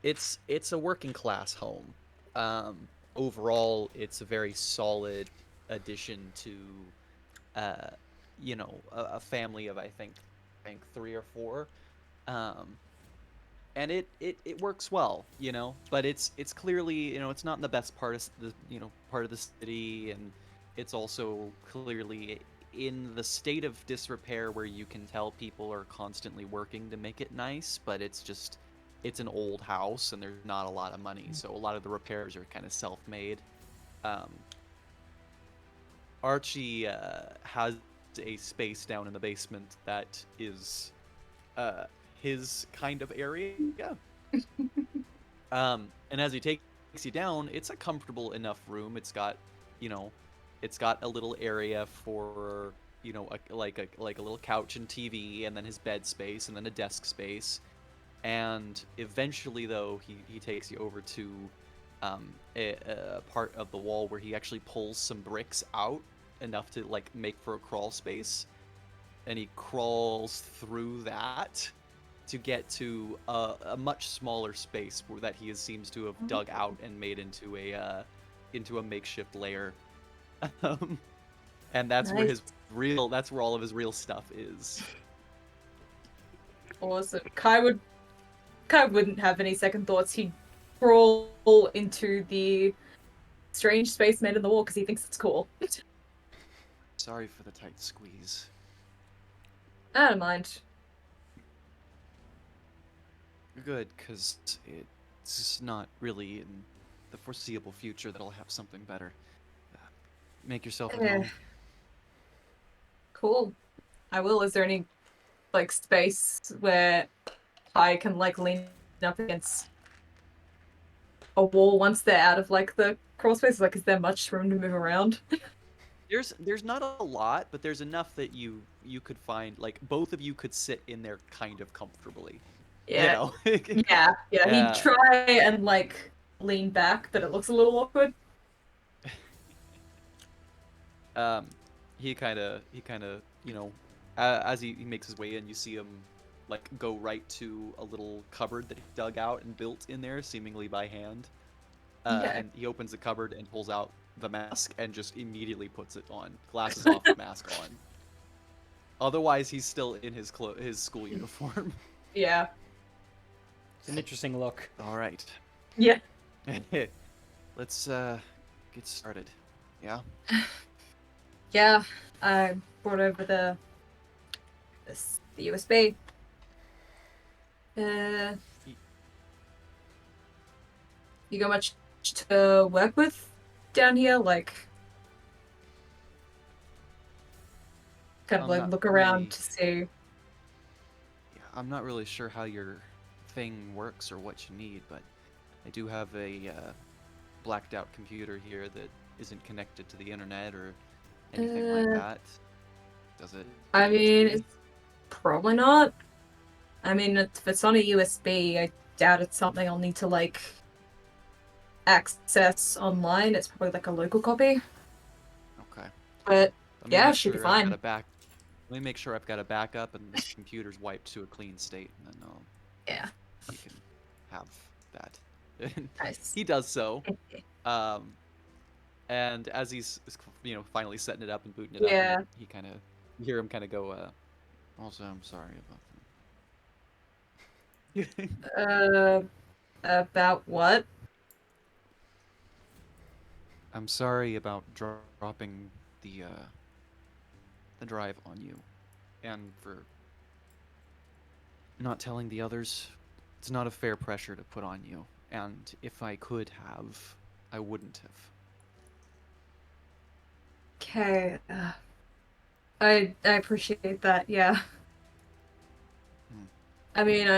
a working class home. Overall, it's a very solid addition to, a family of I think 3 or 4. and it works well, but it's clearly, it's not in the best part of the part of the city, and it's also clearly in the state of disrepair where you can tell people are constantly working to make it nice, but it's an old house and there's not a lot of money, so a lot of the repairs are kind of self-made. um, Archie has a space down in the basement that is uh, his kind of area. And as he takes you down, it's a comfortable enough room. You know, it's got a little area for, like a little couch and TV, and then his bed space, and then a desk space. And eventually, though, he takes you over to a part of the wall where he actually pulls some bricks out enough to like make for a crawl space, and he crawls through that to get to a much smaller space that he seems to have dug out and made into a makeshift lair. um, and that's where that's where all of his real stuff is. Awesome. Kai wouldn't have any second thoughts. He'd crawl into the strange space made in the wall because he thinks it's cool. Sorry for the tight squeeze. I don't mind. Good, because it's not really in the foreseeable future that I'll have something better. Make yourself at home. Cool. I will. Is there any like space where I can like lean up against a wall once they're out of like the crawl space? Like, is there much room to move around? There's not a lot, but there's enough that you could find, like, both of you could sit in there kind of comfortably. Yeah. You know? Yeah. He'd try and like lean back, but it looks a little awkward. He kind of, as he makes his way in, you see him like go right to a little cupboard that he dug out and built in there, seemingly by hand. And he opens the cupboard and pulls out the mask and just immediately puts it on. Glasses off, mask on. Otherwise, he's still in his school uniform. Yeah. It's an interesting look. All right. Yeah. Let's get started. Yeah. Yeah. I brought over the USB. You got much to work with down here? Like, kind of like look around to see. Yeah, I'm not really sure how your thing works or what you need, but I do have a blacked out computer here that isn't connected to the internet or anything like that. Does it? I mean, it's probably not. I mean, if it's on a USB, I doubt it's something I'll need to like access online. It's probably like a local copy. Okay. But Let me yeah, make should be sure I've fine. got Let me make sure I've got a backup and this computer's wiped to a clean state, and then Yeah. you can have that. Nice. He does so. And as he's finally setting it up and booting it Yeah. up, you hear him kind of go, also, I'm sorry about that. About what? I'm sorry about dropping the drive on you, and for not telling the others. It's not a fair pressure to put on you, and if I could have, I wouldn't have. Okay. I appreciate that. Yeah. I mean,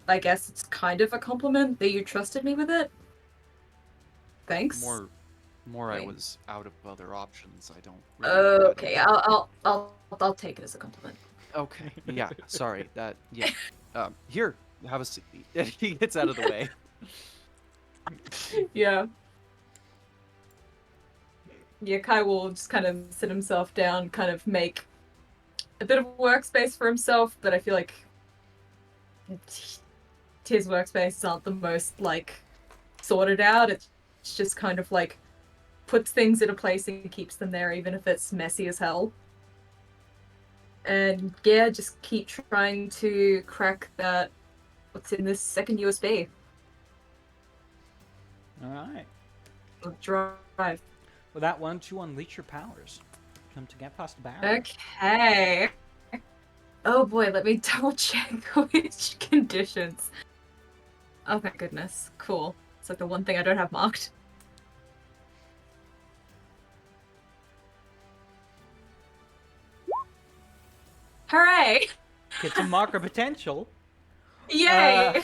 I guess it's kind of a compliment that you trusted me with it. Thanks. More I Wait. was out of other options. I don't really know how to- Okay, I'll take it as a compliment. Okay. Yeah. Sorry. Yeah. Here, have a seat. He gets out of the way. Yeah. Yeah, Kai will just kind of sit himself down, kind of make a bit of workspace for himself, but I feel like his workspaces aren't the most, like, sorted out. It's just kind of, like, puts things in a place and keeps them there, even if it's messy as hell. And, yeah, just keep trying to crack that what's in this second USB. All right. I'll drive. With that, why don't you unleash your powers? Come to get past the barrier. Okay. Oh boy, let me double check which conditions. Oh my goodness. Cool. It's like the one thing I don't have marked. Hooray! Get to marker potential. Yay!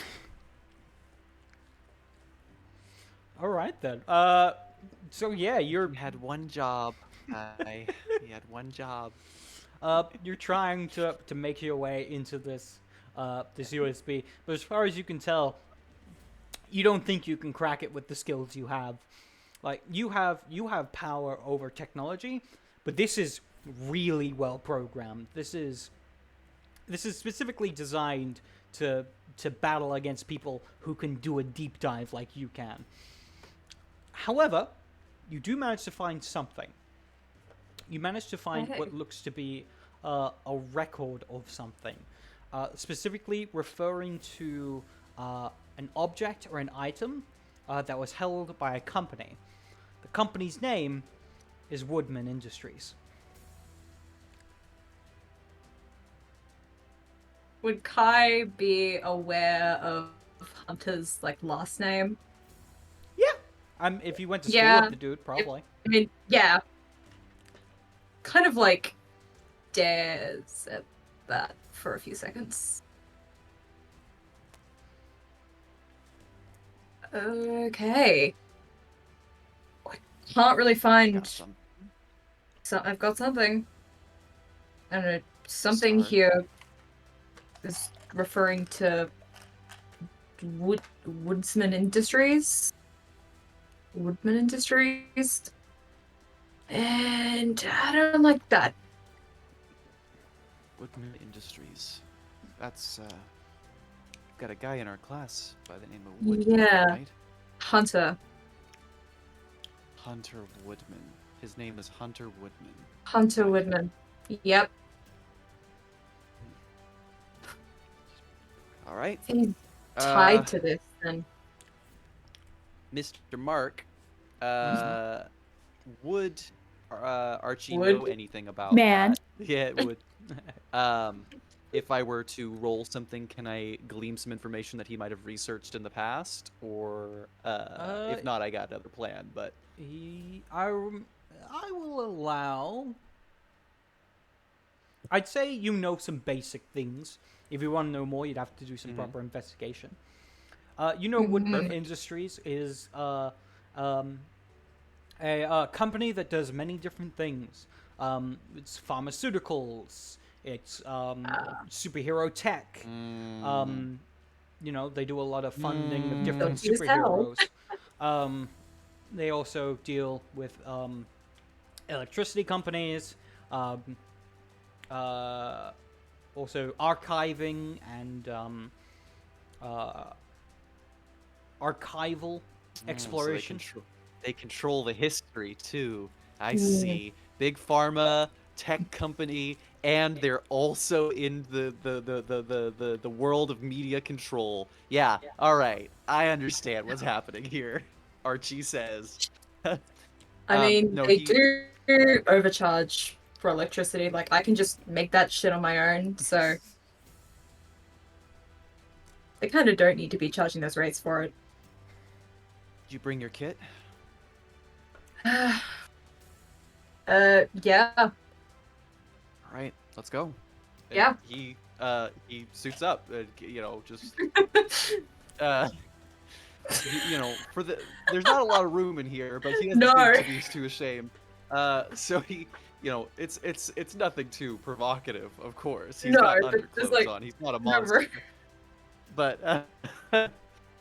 All right then. So yeah, You had one job. You had one job. you're trying to make your way into this this USB, but as far as you can tell, you don't think you can crack it with the skills you have. Like you have power over technology, but this is really well programmed. This is specifically designed to battle against people who can do a deep dive like you can. However, you do manage to find something. You manage to find what looks to be a record of something, specifically referring to an object or an item that was held by a company. The company's name is Woodman Industries. Would Kai be aware of Hunter's like last name? Yeah, if you went to school Yeah. with the dude, probably. I mean, yeah. Kind of like stares at that for a few seconds. Okay. I can't really find. Got some. So I've got something. I don't know. Something Start. here is referring to Woodsman Industries. Woodman Industries. And I don't like that. Woodman Industries. That's we've got a guy in our class by the name of Woodman, Yeah. right? Hunter. Hunter Woodman. His name is Hunter Woodman. Hunter Right. Woodman. Yep. All right. He's tied to this then. Mr. Mark, would Archie Would? know anything about Man. that? Yeah, it would. If I were to roll something, can I glean some information that he might have researched in the past? Or if not, I got another plan, but... I will allow. I'd say you know some basic things. If you want to know more, you'd have to do some proper investigation. Woodman Industries is a company that does many different things. It's pharmaceuticals. It's superhero tech. They do a lot of funding of different Don't use hell. superheroes. They also deal with electricity companies, also archiving and archival exploration. So they control the history, too. I see. Big pharma, tech company, and they're also in the world of media control. Yeah, all right. I understand what's happening here, Archie says. I mean, no, they he- do overcharge for electricity. Like, I can just make that shit on my own, so they kind of don't need to be charging those rates for it. Did you bring your kit? Yeah. All right, let's go. And Yeah. he suits up, just for there's not a lot of room in here, but he doesn't No. seem to be too ashamed. So he, it's nothing too provocative, of course. He's No, got but just, underclothes like, on. He's not a remember- monster. But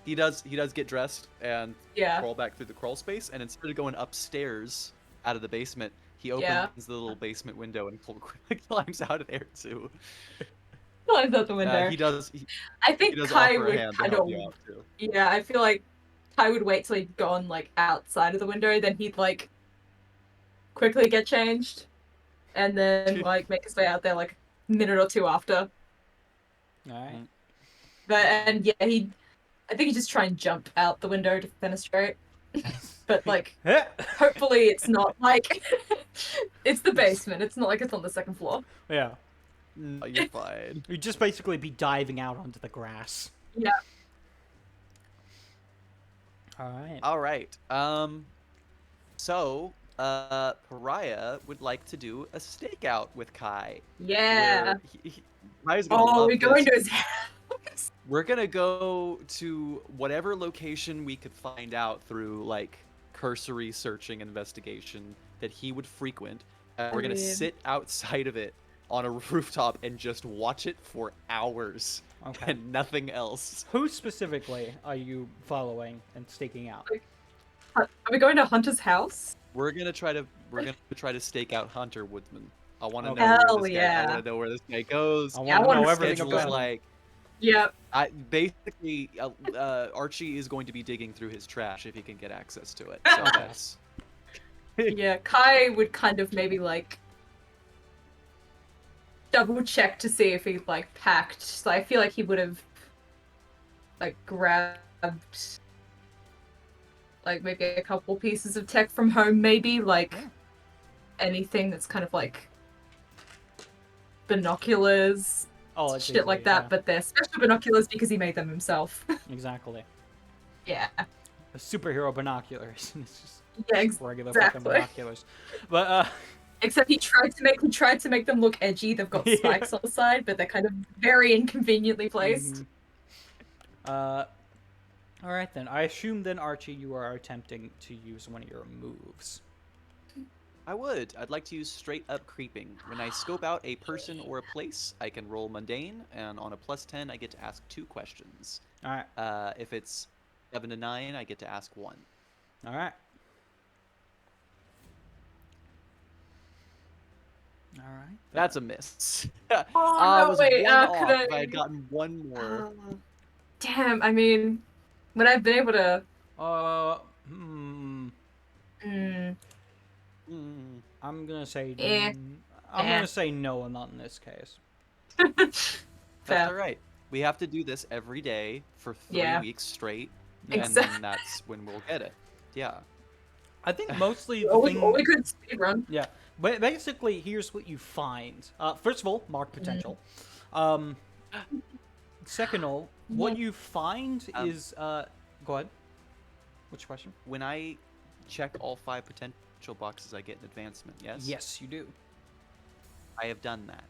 he does get dressed and Yeah. crawl back through the crawl space, and instead of going upstairs out of the basement, he opens Yeah. the little basement window and climbs out of there too. Climbs out the window. He does. I think He does Kai offer a would hand to kind help of. you out too. Yeah, I feel like Kai would wait till he'd gone like outside of the window, then he'd like quickly get changed, and then like make his way out there like a minute or two after. All right. and yeah, I think he just try and jump out the window to fenestrate. But like, hopefully it's not like it's the basement. It's not like it's on the second floor. Yeah. No, you're fine. You'd just basically be diving out onto the grass. Yeah. All right. All right. So, Pariah would like to do a stakeout with Kai. Yeah. Where Kai's gonna Oh, love we're going this. to his house. We're gonna go to whatever location we could find out through like cursory searching investigation that he would frequent. And we're gonna Weird. sit outside of it on a rooftop and just watch it for hours Okay. and nothing else. Who specifically are you following and staking out? Are we going to Hunter's house? We're gonna try to stake out Hunter Woodsman. I want to Okay. know where Hell this guy. I yeah. want to know where this guy goes. I Yeah, I want to wanna know see everything Schedule's about him. like. Yep. Basically, Archie is going to be digging through his trash if he can get access to it. So that's Yeah, Kai would kind of maybe like double check to see if he like packed. So I feel like he would have like grabbed like maybe a couple pieces of tech from home, maybe like Yeah. anything that's kind of like binoculars, Oh, that's shit like easy, that. yeah. But they're special binoculars because he made them himself. Exactly. Yeah. The superhero binoculars. It's just Yeah, regular fucking exactly. binoculars. But Except he tried to make them look edgy. They've got Yeah. spikes on the side, but they're kind of very inconveniently placed. mhm. All right then. I assume then, Archie, you are attempting to use one of your moves. I would. I'd like to use straight up creeping. When I scope out a person or a place, I can roll mundane, and on a +10, I get to ask 2 questions. All right. If it's 7 to 9, I get to ask 1. All right. All right. That's a miss. Oh, I no, was wait, one off. could If I I- had gotten one more. Damn, I mean, when I've been able to. Hmm. Mm, Mm. I'm gonna say. Eh. I'm Eh. gonna say no, and not in this case. That's Fair. all right. We have to do this every day for 3 Yeah. weeks straight, and Exact- then that's when we'll get it. Yeah. I think mostly the Or we thing. could speedrun. Yeah, but basically, here's what you find. First of all, mark potential. Second of all, what you find is go ahead. Which question? When I check all 5 potential boxes, I get an advancement. Yes. Yes, you do. I have done that.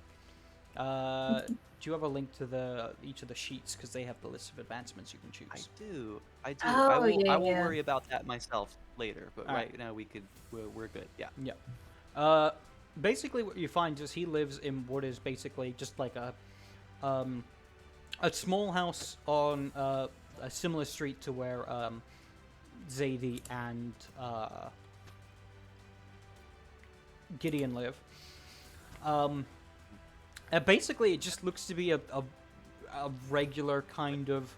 Do you have a link to each of the sheets because they have the list of advancements you can I choose? do. I do. Oh, I will. yeah, I will yeah. worry about that myself later. But All right. right now we're good. Yeah. Yeah. Basically, what you find is he lives in what is basically just like a small house on a similar street to where Zadie and Gideon live. Basically, it just looks to be a regular kind of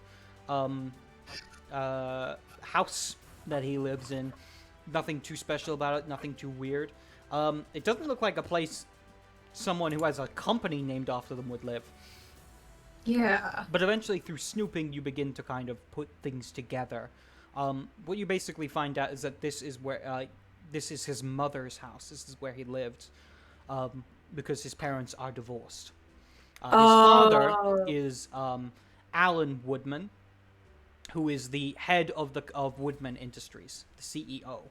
house that he lives in. Nothing too special about it, nothing too weird. It doesn't look like a place someone who has a company named after them would live. Yeah. But eventually, through snooping, you begin to kind of put things together. What you basically find out is that this is where this is his mother's house. This is where he lived, because his parents are divorced. His father Oh. is Alan Woodman, who is the head of Woodman Industries, the CEO.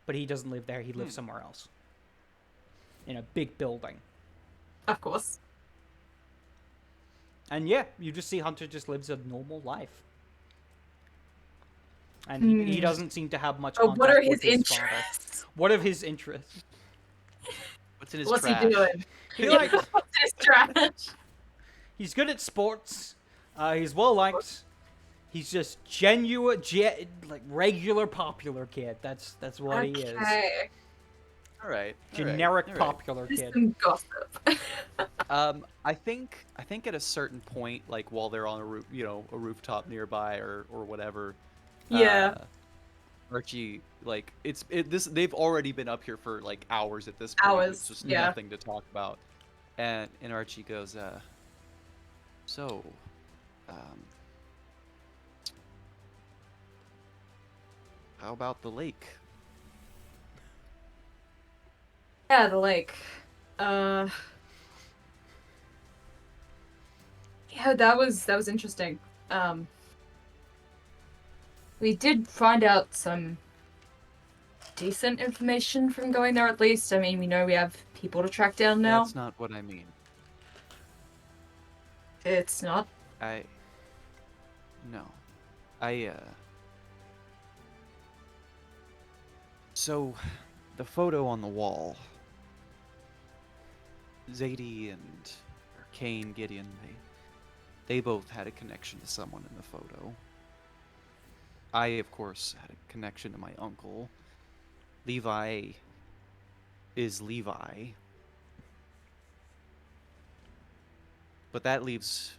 But he doesn't live there. He lives somewhere else, in a big building. Of course. And yeah, you just see Hunter just lives a normal life. And he doesn't seem to have much Oh, contact what are with his father. interests? What are his interests? What's in his What's trash? he doing? He like, What's his trash? he's good at sports. He's well liked. He's just genuine, like regular popular kid. That's what he is. Okay. All right. Generic all right. popular Just kid. some gossip. I think at a certain point, like while they're on a rooftop nearby or whatever. Yeah. Archie, like they've already been up here for like hours at this point. Hours, It's just yeah. nothing to talk about. And Archie goes, So, um, how about the lake? Yeah, the lake. Uh, yeah, that was interesting. Um, we did find out some decent information from going there at least. I mean, we know we have people to track down now. That's not what I mean. It's not. No. I, So, the photo on the wall. Zadie and or Kane, Gideon, they both had a connection to someone in the photo. I, of course, had a connection to my uncle. Levi is Levi. But that leaves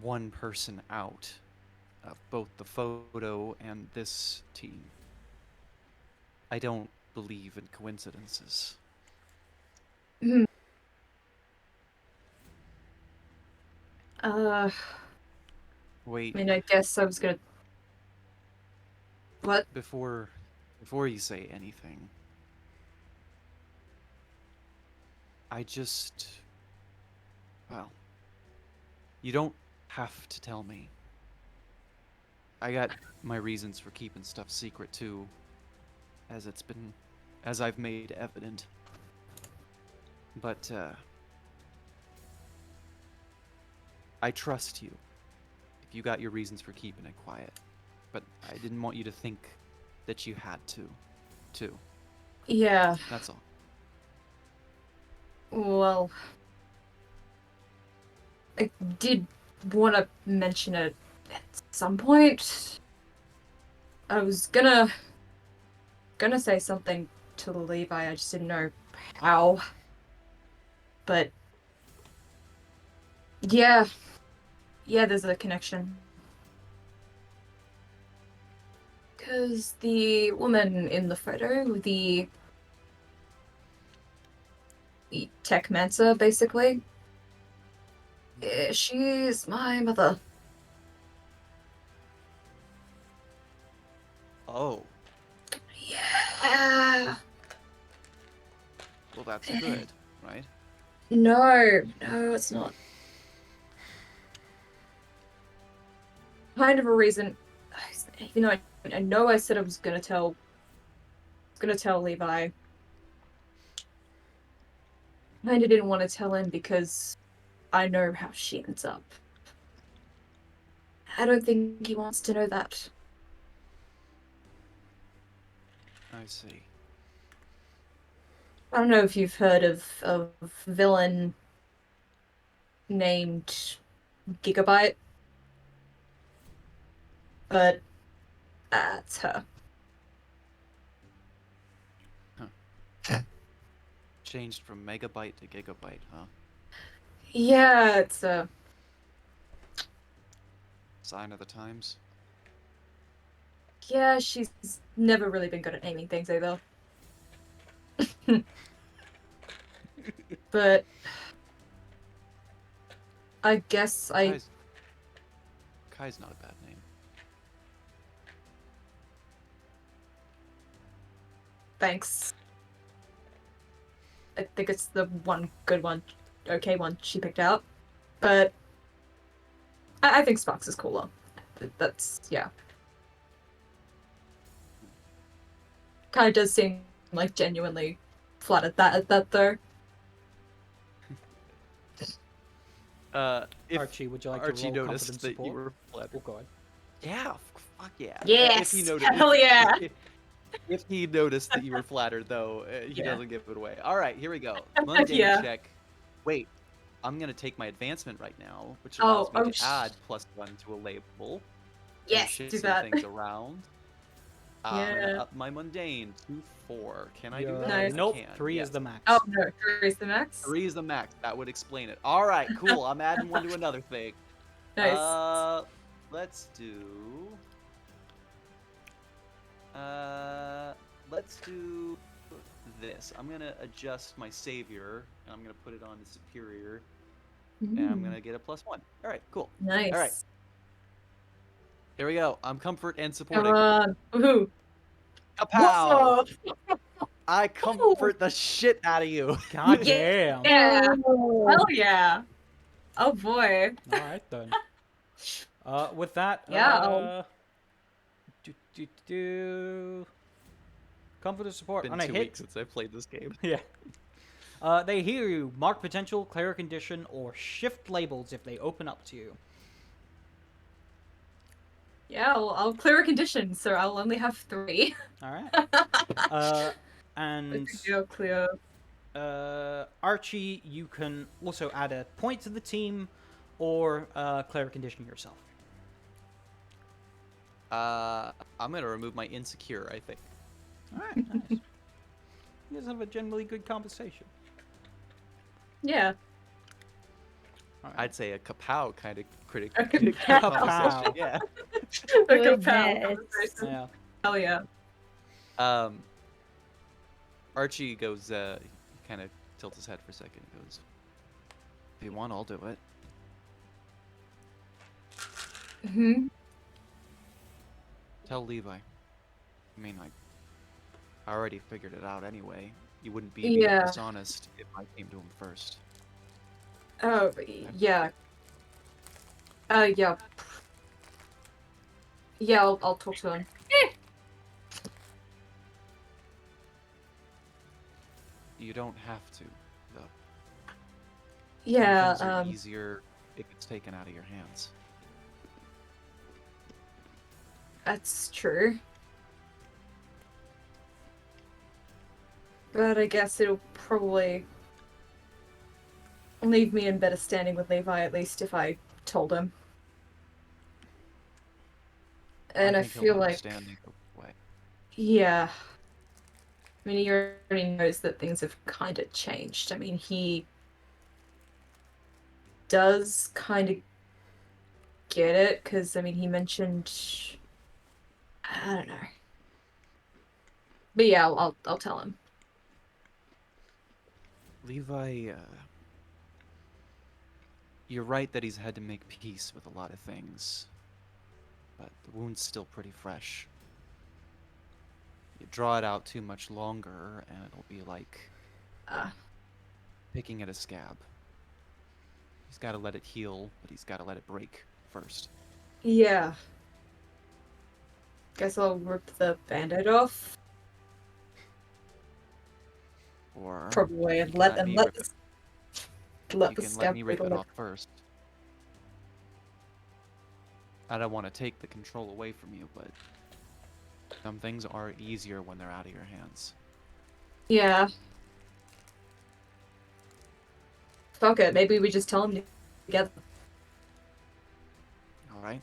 one person out of both the photo and this team. I don't believe in coincidences. I Wait, mean, I guess I was gonna. What? before you say anything, I just, well, you don't have to tell me. I got my reasons for keeping stuff secret too, as I've made evident. But, I trust you if you got your reasons for keeping it quiet. But I didn't want you to think that you had to, too. Yeah. That's all. Well, I did want to mention it at some point. I was gonna say something to Levi. I just didn't know how. But yeah, there's a connection. Because the woman in the photo, the techmancer, basically, she's my mother. Oh, Yeah. well, that's good, right? No, it's not. Kind of a reason, even though I know I said I was gonna tell Levi. I kinda didn't want to tell him because I know how she ends up. I don't think he wants to know that. I see. I don't know if you've heard of a villain named Gigabyte, but that's her. Changed from megabyte to gigabyte, huh? Yeah, it's a Sign of the times. yeah. She's never really been good at naming things either. But I guess Kai's not a bad name. thanks. I think it's the one good one, okay one she picked out. But I think Sparks is cooler. That's yeah. Kind of does seem like genuinely flattered at that though. If Archie, would you like Archie to roll noticed confidence that support? you were flattered. Oh god. Yeah, fuck yeah. Yes, If he noticed, hell yeah. if he noticed that you were flattered, though, he Yeah. doesn't give it away. All right, here we go. Mundane Yeah. check. Wait, I'm gonna take my advancement right now, which Oh, allows me oh, to add +1 to a label. Yes, and shift do some that. things around. I'm gonna Yeah. up my mundane to 4. Can I do Yeah, that? Nice. I Nope, can. 3 yes. is the max. Oh no, 3 is the max. 3 is the max. That would explain it. All right, cool. I'm adding one to another thing. Nice. Let's do. Let's do this. I'm gonna adjust my savior, and I'm gonna put it on to superior, and I'm gonna get a +1. All right, cool. Nice. All right, here we go. I'm comfort and Come supporting. on. Woohoo. Kapow! Whoa. I comfort the shit out of you. God Yeah. damn. Yeah. Oh. Hell yeah. Oh boy. All right then. With that, Yeah. Comfort and support Been on a 2 hit. weeks since I played this game. Yeah. They hear you. Mark potential, clear a condition, or shift labels if they open up to you. Yeah, I'll clear a condition, so I'll only have 3. All right. And Go clear. Archie, you can also add a point to the team, or clear a condition yourself. I'm gonna remove my insecure, I think. All right. Nice. You guys have a generally good conversation. Yeah. All right. I'd say a kapow kind of critic. A kapow. Yeah. Like a Goodness. conversation. Yeah. Hell yeah. Archie goes, he kind of tilts his head for a second. He goes, if you want, I'll do it. Mm-hmm. Tell Levi. I mean, like, I already figured it out anyway. You wouldn't be being Yeah. dishonest if I came to him first. Oh, yeah. Yeah. Yeah, I'll talk to him. You don't have to, though. Yeah, Some things are easier if it's taken out of your hands. that's true. But I guess it'll probably leave me in better standing with Levi, at least if I told him. And I think he'll feel like, understand either way. yeah. I mean, he already knows that things have kind of changed. I mean, he does kind of get it, because, I mean, he mentioned... I don't know. But yeah, I'll tell him. Levi, you're right that he's had to make peace with a lot of things, but the wound's still pretty fresh. You draw it out too much longer, and it'll be like picking at a scab. He's got to let it heal, but he's got to let it break first. Yeah. Guess I'll rip the band-aid off. Or Probably, and you can let me the rip it- let you the can let scab me rip break it a off first. I don't want to take the control away from you, but some things are easier when they're out of your hands. Yeah. Fuck it, maybe we just tell him together. All right.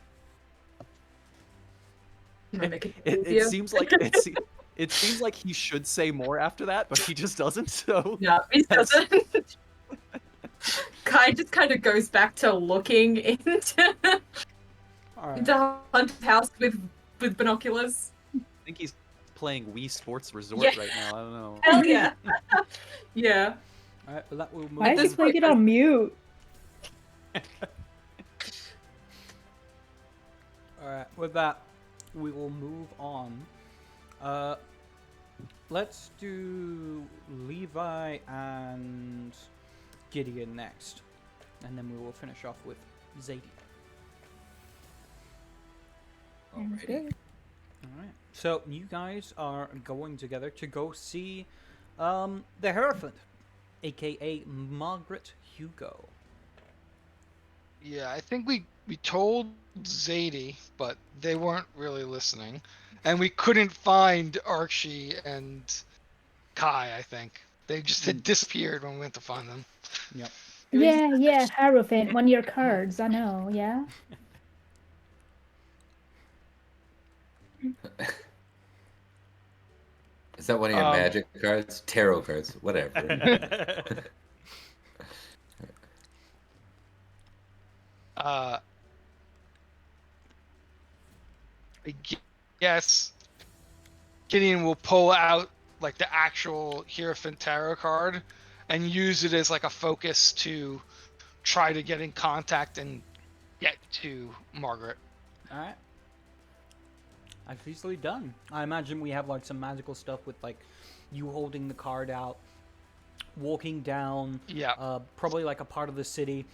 Might make it It easier. seems like it seems like he should say more after that, but he just doesn't. So Yeah, he that's- doesn't. Kai just kind of goes back to looking into All right. into Hunt's house with binoculars. I think he's playing Wii Sports Resort Yeah. right now. I don't know. Hell yeah. Yeah. All right. Well, that will move. Why At is this this make point, it on mute? All right. With that, we will move on. Let's do Levi and Gideon next, and then we will finish off with Zadie. Alrighty. All right. So you guys are going together to go see the Hierophant, aka Margaret Hugo. Yeah, I think we told Zadie, but they weren't really listening, and we couldn't find Archie and Kai. I think they just had disappeared when we went to find them. Yep. Yeah, Hierophant, one of your cards, I know, yeah? Is that one of your magic cards? Tarot cards, whatever. I guess Gideon will pull out like the actual Hierophant tarot card and use it as like a focus to try to get in contact and get to Margaret. All right. That's easily done. I imagine we have like some magical stuff with like you holding the card out, walking down, Yeah. probably like a part of the city,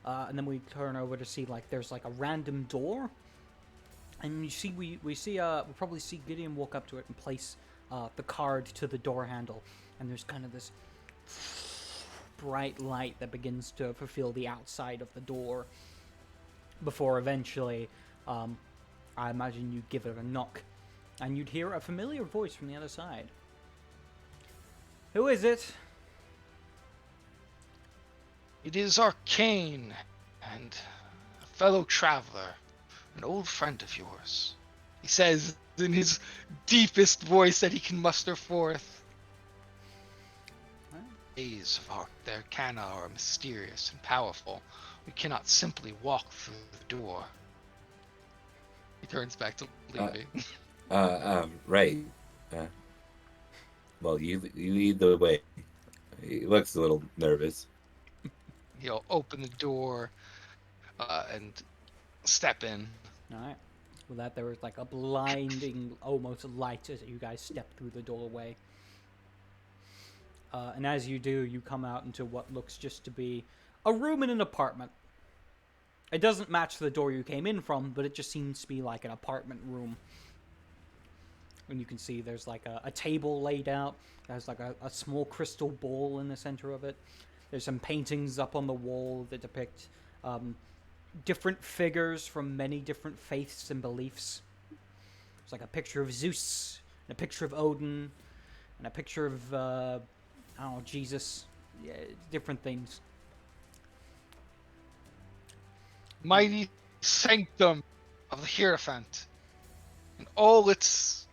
and then we turn over to see like there's like a random door, and you see we probably see Gideon walk up to it and place the card to the door handle, and there's kind of this bright light that begins to fulfill the outside of the door before eventually. I imagine you'd give it a knock, and you'd hear a familiar voice from the other side. Who is it? It is Arcane, and a fellow traveler, an old friend of yours. He says in his deepest voice that he can muster forth. Days of Arcana are mysterious and powerful. We cannot simply walk through the door. He turns back to Levy. Right. Well, you lead the way. He looks a little nervous. He'll open the door and step in. Alright. With that, there was like a blinding, almost light as you guys step through the doorway. And as you do, you come out into what looks just to be a room in an apartment. It doesn't match the door you came in from, but it just seems to be like an apartment room. And you can see there's like a table laid out. There's like a small crystal ball in the center of it. There's some paintings up on the wall that depict different figures from many different faiths and beliefs. There's like a picture of Zeus, and a picture of Odin, and a picture of, Jesus. Yeah, different things. Mighty sanctum of the Hierophant in all its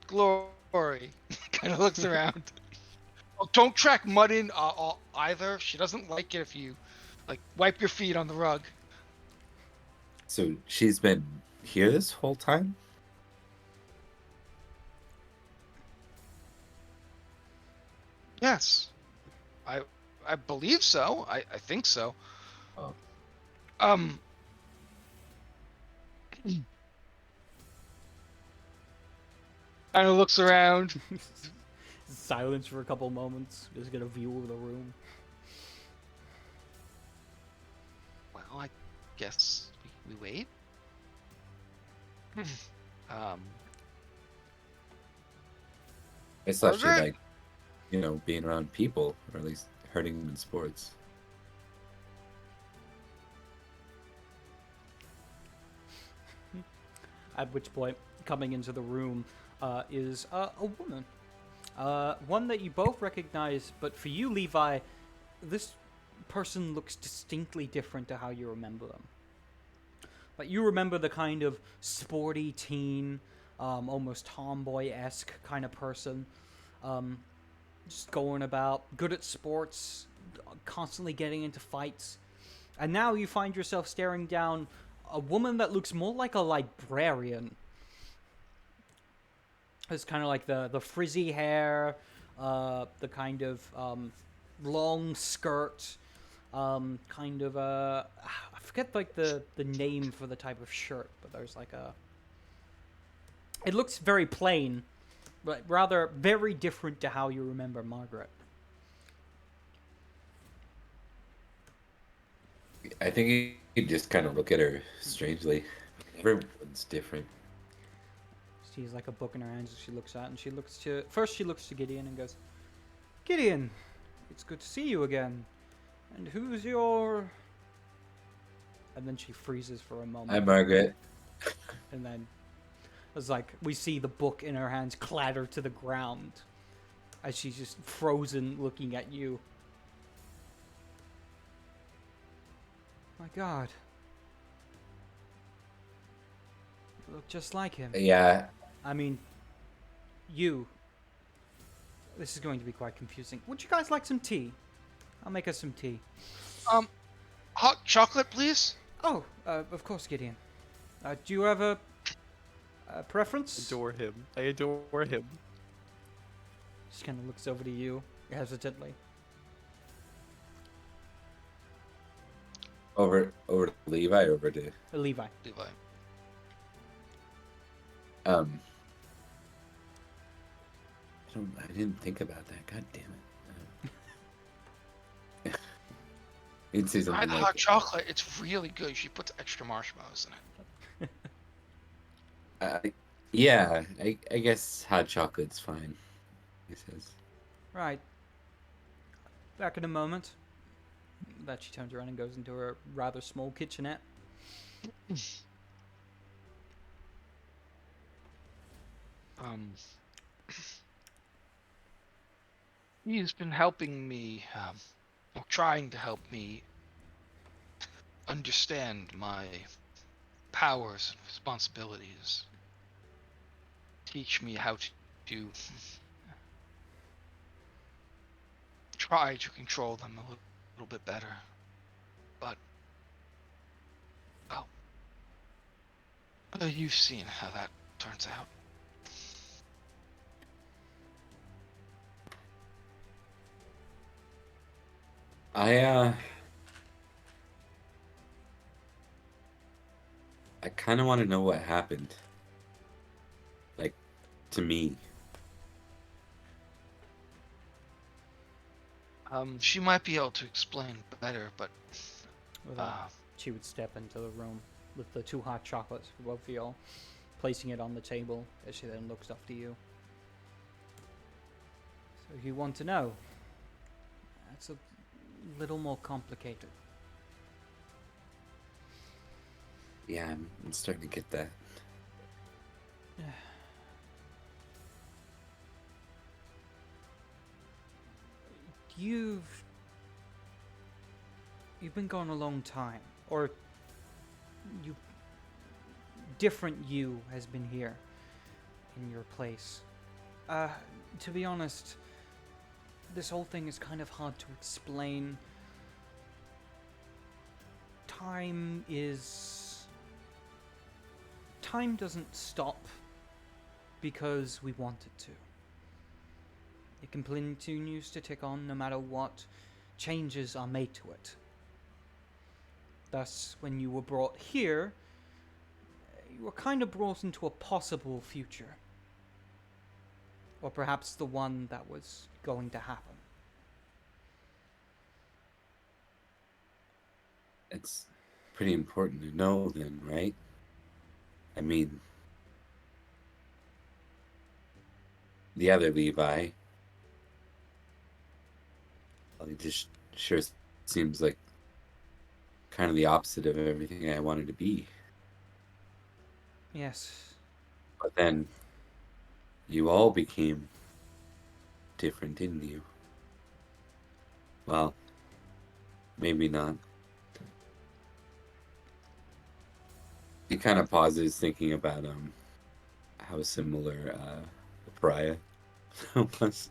glory. Kind of looks around. Oh, don't track mud in either. She doesn't like it if you like wipe your feet on the rug. So she's been here this whole time? Yes, I believe so. I think so. Oh. Kind of looks around. Silence for a couple moments. Just get a view of the room. Well, I guess we wait. I thought she Margaret? like, being around people, or at least hurting them in sports. At which point, coming into the room is a woman. One that you both recognize, but for you, Levi, this person looks distinctly different to how you remember them. But you remember the kind of sporty teen, almost tomboy-esque kind of person. Just going about, good at sports, constantly getting into fights. And now you find yourself staring down a woman that looks more like a librarian. It's kind of like the frizzy hair, the kind of long skirt, kind of I forget like the name for the type of shirt, but there's like a. It looks very plain, but rather very different to how you remember Margaret. I think you just kind of look at her strangely. Everyone's different. She has like a book in her hands that she looks at, and she looks to Gideon and goes, "Gideon, it's good to see you again. And who's your?" And then she freezes for a moment. Hi, Margaret. And then it's like we see the book in her hands clatter to the ground as she's just frozen looking at you. My God. You look just like him. Yeah. I mean, you. This is going to be quite confusing. Would you guys like some tea? I'll make us some tea. Hot chocolate, please. Oh, of course, Gideon. Do you have a preference? Adore him. I adore him. Just kind of looks over to you hesitantly. Over to Levi, over to Levi. Levi. um. I didn't think about that. God damn it. You'd say Try something the like, hot chocolate. It's really good. She puts extra marshmallows in it. yeah, I guess hot chocolate's fine, he says. Right. Back in a moment. That she turns around and goes into her rather small kitchenette. Um, he's been helping me, or trying to help me understand my powers and responsibilities. Teach me how to try to control them a little bit better. But, well, you've seen how that turns out. I kind of want to know what happened. Like, to me. She might be able to explain better, but With that, she would step into the room with the 2 hot chocolates for both of y'all, placing it on the table as she then looks up to you. So you want to know? That's a little more complicated. Yeah, I'm starting to get that. You've been gone a long time, or you different you has been here in your place. To be honest, this whole thing is kind of hard to explain. Time doesn't stop because we want it to. It continues to tick on no matter what changes are made to it. Thus, when you were brought here, you were kind of brought into a possible future. Or perhaps the one that was going to happen. It's pretty important to know then, right? I mean, the other Levi, well, he just sure seems like kind of the opposite of everything I wanted to be. Yes. But then you all became different, didn't you? Well, maybe not. He kind of pauses, thinking about how similar the pariah was.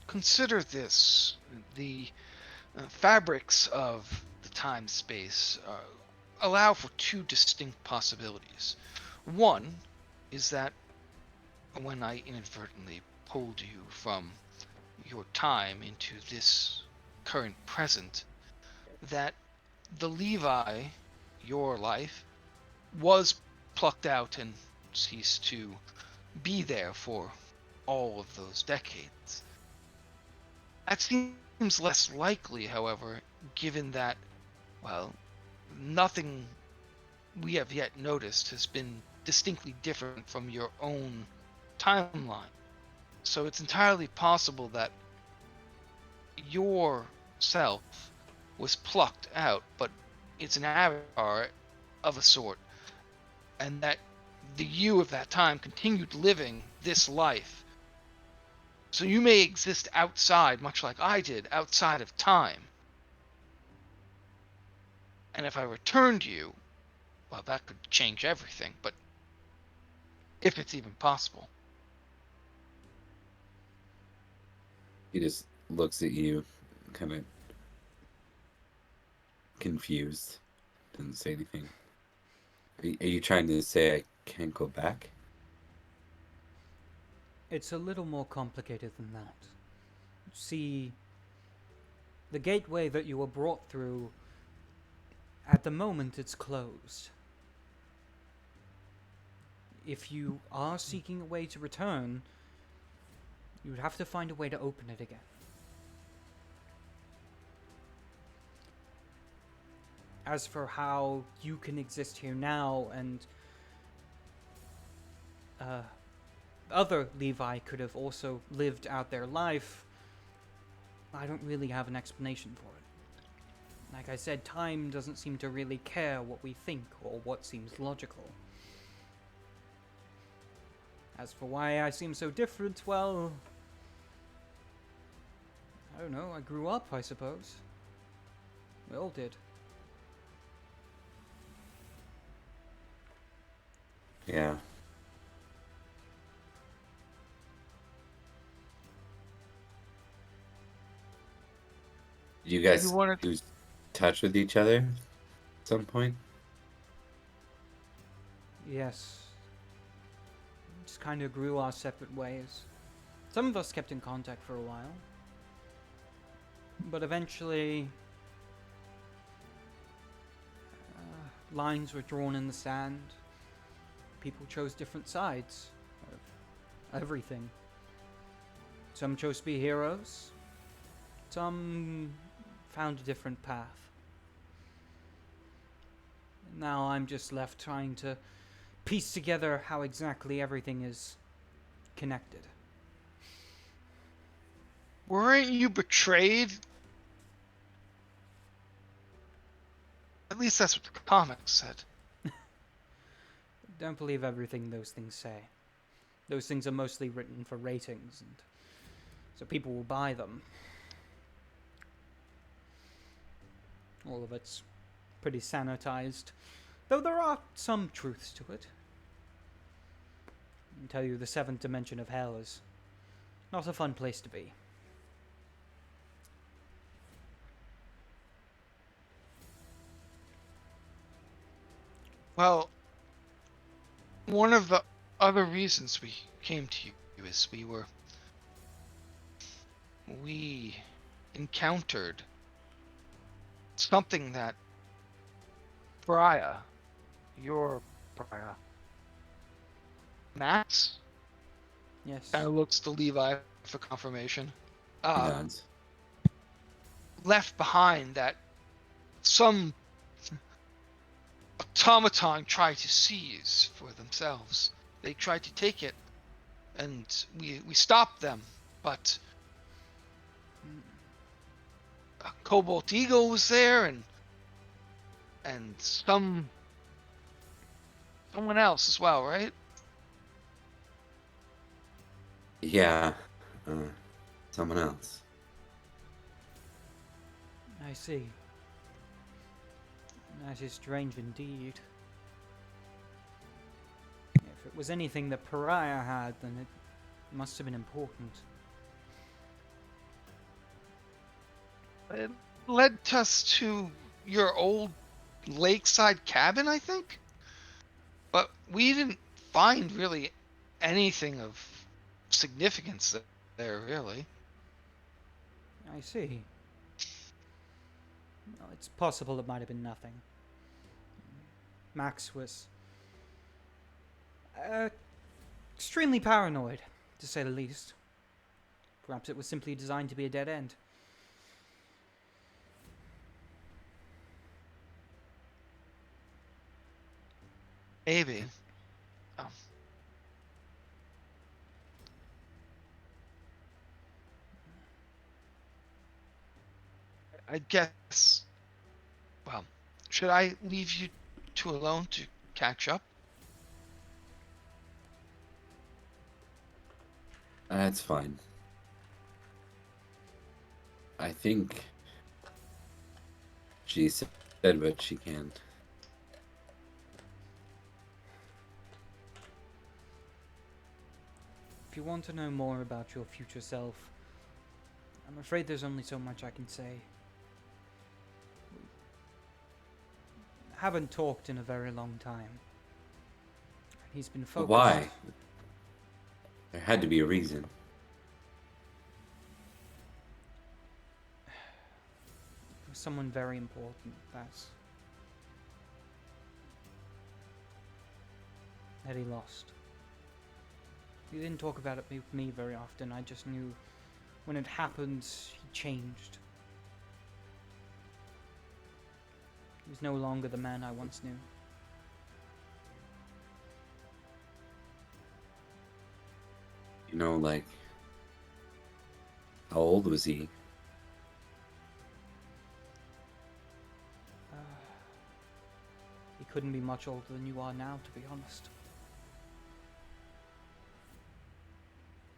Consider this: the fabrics of the time space allow for 2 distinct possibilities. One is that when I inadvertently pulled you from your time into this current present, that the Levi, your life, was plucked out and ceased to be there for all of those decades. That seems less likely, however, given that, well, nothing we have yet noticed has been distinctly different from your own timeline. So it's entirely possible that your self was plucked out, but it's an avatar of a sort, and that the you of that time continued living this life. So you may exist outside, much like I did, outside of time. And if I returned you, well, that could change everything, but if it's even possible. He just looks at you, kind of confused. Doesn't say anything. Are you trying to say I can't go back? It's a little more complicated than that. See, The gateway that you were brought through, at the moment, it's closed. If you are seeking a way to return, you would have to find a way to open it again. As for how you can exist here now and other Levi could have also lived out their life, I don't really have an explanation for it. Like I said, time doesn't seem to really care what we think or what seems logical. As for why I seem so different, well, I don't know, I grew up, I suppose. We all did. Yeah. Did you guys You wanted- lose touch with each other at some point? Yes. Just kind of grew our separate ways. Some of us kept in contact for a while. But eventually, lines were drawn in the sand. People chose different sides of everything. Some chose to be heroes. Some found a different path. Now I'm just left trying to piece together how exactly everything is connected. Weren't you betrayed? At least that's what the comics said. Don't believe everything those things say. Those things are mostly written for ratings, and so people will buy them. All of it's pretty sanitized, though there are some truths to it. I can tell you the seventh dimension of hell is not a fun place to be. Well, one of the other reasons we came to you is we encountered something that Briar, your Briar, Max, Yes. kind of looks to Levi for confirmation, He nods. left behind that some automaton tried to seize for themselves. They tried to take it, and we stopped them, but a Cobalt Eagle was there, and someone else as well, right? Yeah. Someone else. I see. That is strange indeed. If it was anything that Pariah had, then it must have been important. It led us to your old lakeside cabin, I think. But we didn't find really anything of significance there, really. I see. Well, it's possible it might have been nothing. Max was extremely paranoid, to say the least. Perhaps it was simply designed to be a dead end. Maybe. Oh. I guess. Well, should I leave you two alone to catch up? That's fine. I think she said what she can. If you want to know more about your future self, I'm afraid there's only so much I can say. Haven't talked in a very long time. He's been But focused. why? There had to be a reason. was someone very important that he lost. He didn't talk about it with me very often. I just knew when it happened, he changed. He was no longer the man I once knew. You know, like, how old was he? He couldn't be much older than you are now, to be honest.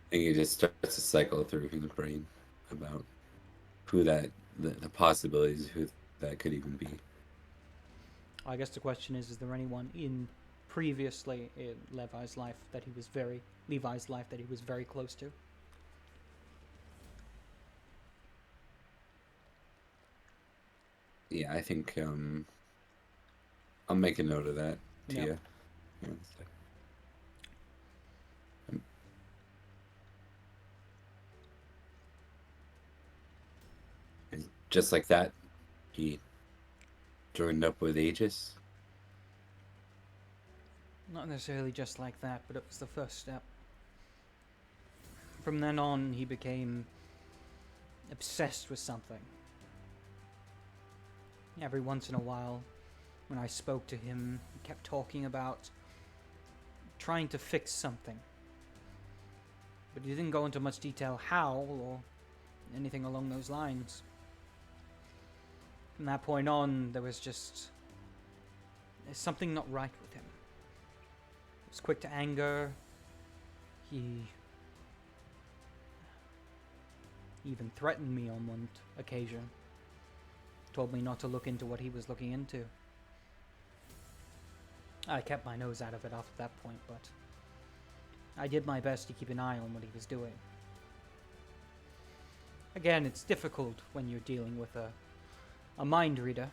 I think it just starts to cycle through his brain about who that, the possibilities of who that could even be. I guess the question is there anyone previously in Levi's life that he was very close to? Yeah, I think I'll make a note of that to Yep. you. And just like that, he joined up with Aegis. Not necessarily just like that, but it was the first step. From then on, he became obsessed with something. Every once in a while, when I spoke to him, he kept talking about trying to fix something. But he didn't go into much detail how or anything along those lines. From that point on, there's something not right with him. He was quick to anger. He even threatened me on one occasion. Told me not to look into what he was looking into. I kept my nose out of it after that point, but I did my best to keep an eye on what he was doing. Again, it's difficult when you're dealing with a mind reader.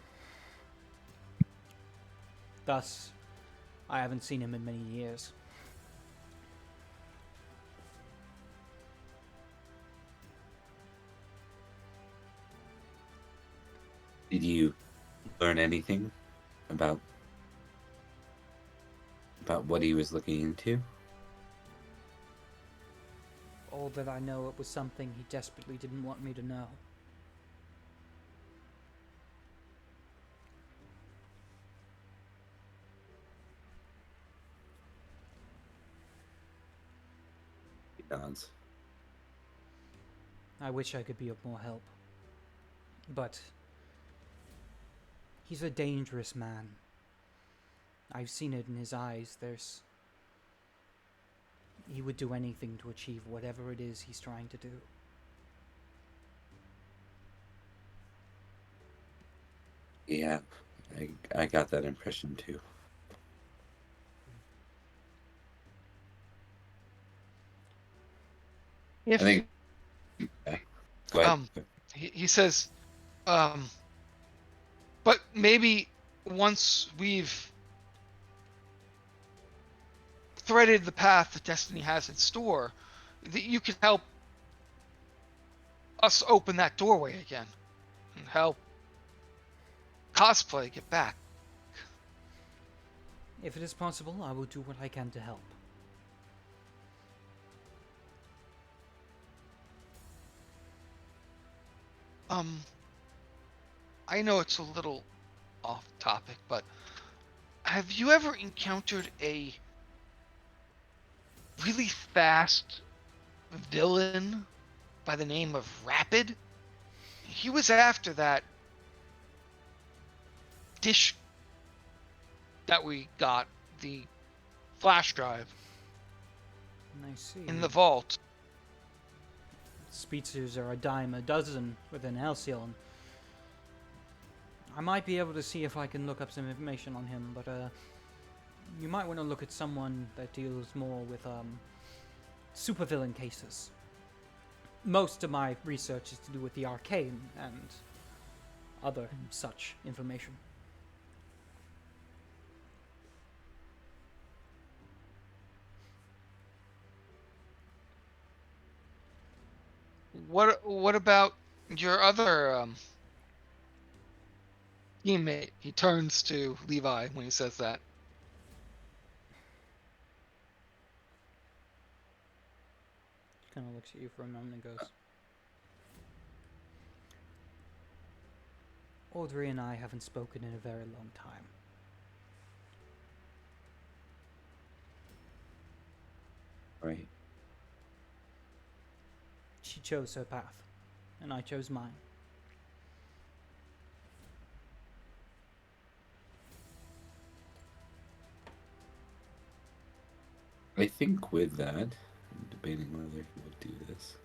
Thus, I haven't seen him in many years. Did you learn anything about what he was looking into? All that I know, it was something he desperately didn't want me to know. He nods. I wish I could be of more help. But he's a dangerous man. I've seen it in his eyes. He would do anything to achieve whatever it is he's trying to do. Yeah, I got that impression too. If I think. Yeah. Go ahead. he says, but maybe once we've threaded the path that destiny has in store, that you could help us open that doorway again and help cosplay get back. If it is possible, I will do what I can to help. I know it's a little off topic, but have you ever encountered a really fast villain by the name of Rapid? He was after that dish that we got, the flash drive I see. in the vault. Speeches are a dime a dozen within Halcyon. I might be able to see if I can look up some information on him, but you might want to look at someone that deals more with supervillain cases. Most of my research is to do with the arcane and other such information. What about your other teammate. He turns to Levi when he says that. Kind of looks at you for a moment and goes, Audrey and I haven't spoken in a very long time. Right. She chose her path, and I chose mine. I think with that, I'm debating whether he will do this.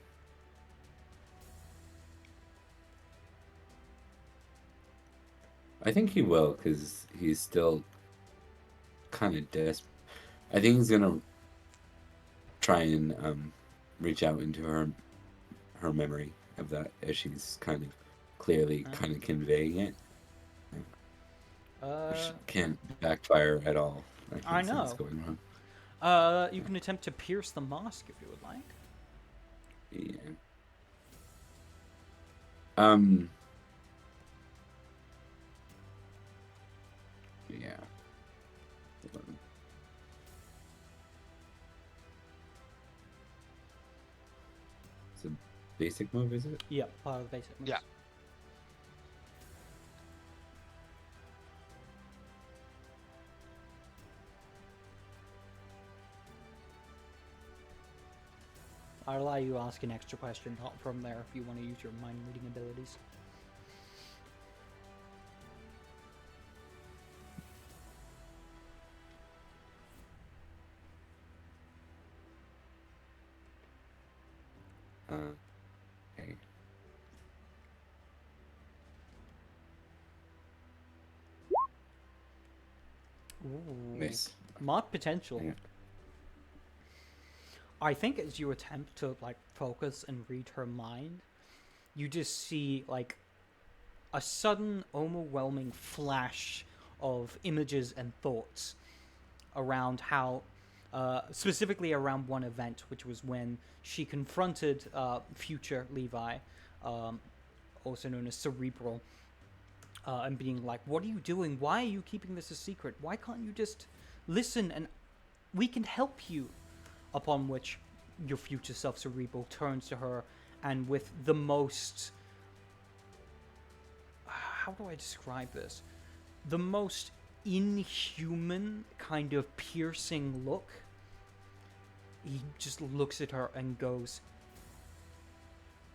I think he will, because he's still kind of desperate. I think he's gonna try and reach out into her memory of that, as she's kind of clearly kind of conveying it, which can't backfire at all. I can see what's know. going wrong. You can attempt to pierce the mask if you would like. Yeah. Yeah. Hold on. It's a basic move, is it? Yeah, part of the basic moves. Yeah. I'll allow you to ask an extra question from there if you want to use your mind reading abilities. Okay. Ooh. Nice. Mod potential. Yeah. I think as you attempt to like focus and read her mind, you just see like a sudden overwhelming flash of images and thoughts around how specifically around one event, which was when she confronted future Levi, also known as Cerebral, and being like, what are you doing? Why are you keeping this a secret? Why can't you just listen and we can help you? Upon which your future self, Cerebral, turns to her and with the most... How do I describe this? The most inhuman kind of piercing look. He just looks at her and goes,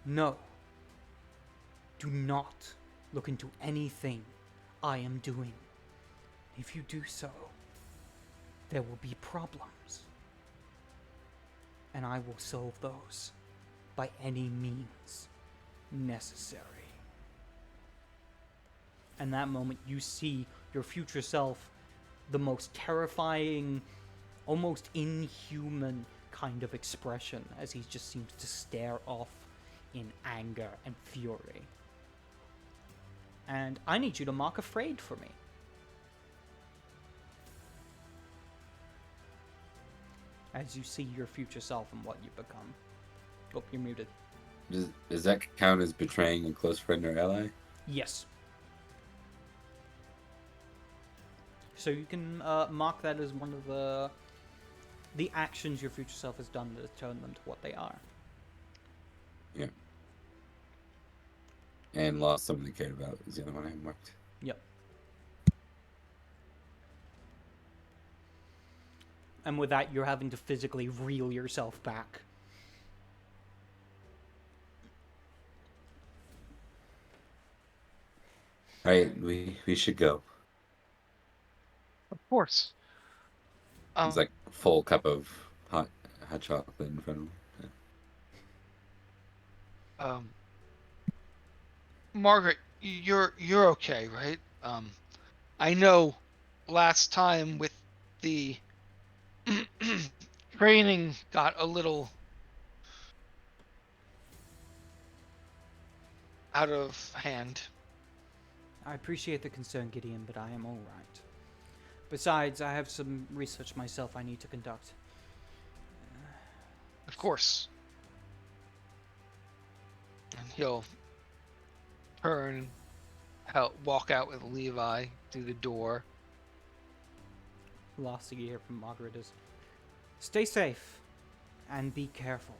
no. Do not look into anything I am doing. If you do so, there will be problems. And I will solve those by any means necessary. And that moment you see your future self, the most terrifying, almost inhuman kind of expression as he just seems to stare off in anger and fury. And I need you to mark afraid for me. As you see your future self and what you become. Oh, you're muted. Does that count as betraying a close friend or ally? Yes. So you can mark that as one of the actions your future self has done to turn them to what they are. Yeah. And lost someone they cared about is the other one I marked. Yep. And with that, you're having to physically reel yourself back. All right, we should go. Of course. It's like a full cup of hot chocolate in front of him. Yeah. Margaret, you're okay, right? I know last time with the training got a little out of hand. I appreciate the concern, Gideon, but I am all right. Besides, I have some research myself I need to conduct. Of course. And he'll turn walk out with Levi through the door. The last thing you hear from Margaret is, "Stay safe, and be careful."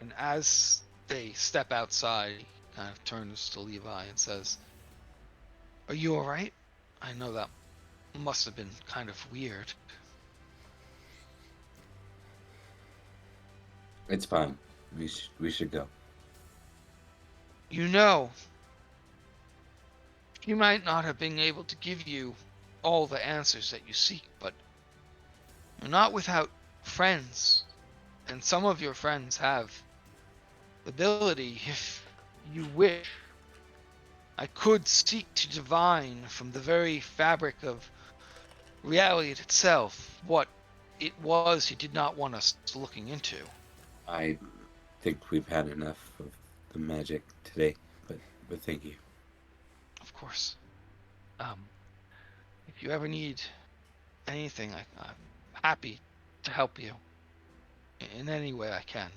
And as they step outside, he kind of turns to Levi and says, "Are you all right? I know that must have been kind of weird." It's fine. We should go. You know, she might not have been able to give you all the answers that you seek, but you're not without friends. And some of your friends have the ability, if you wish. I could seek to divine from the very fabric of reality itself what it was he did not want us looking into. I think we've had enough of the magic today, but thank you. Of course. If you ever need anything, I'm happy to help you in any way I can.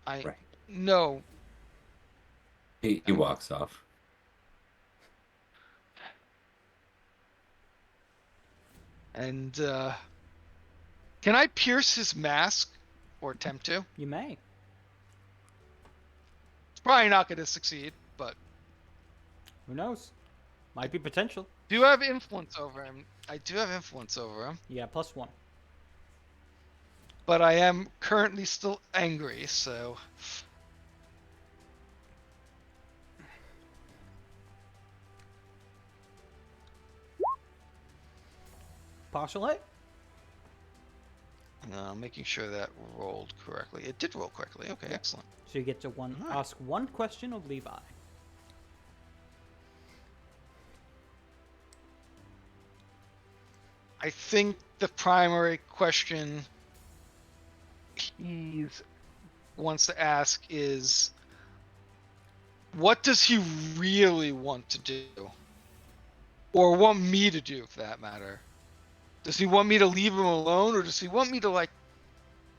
I Right. know. He walks off. And can I pierce his mask or attempt to? You may. It's probably not going to succeed, but Who knows? Might be potential. do have influence over him. I do have influence over him, Yeah, +1. but I am currently still angry, so Partial hit. making sure that rolled correctly. It did roll correctly. Okay, Yeah. excellent. So you get to Alright. ask one question of Levi. I think the primary question he wants to ask is, what does he really want to do? Or want me to do, for that matter? Does he want me to leave him alone, or does he want me to, like,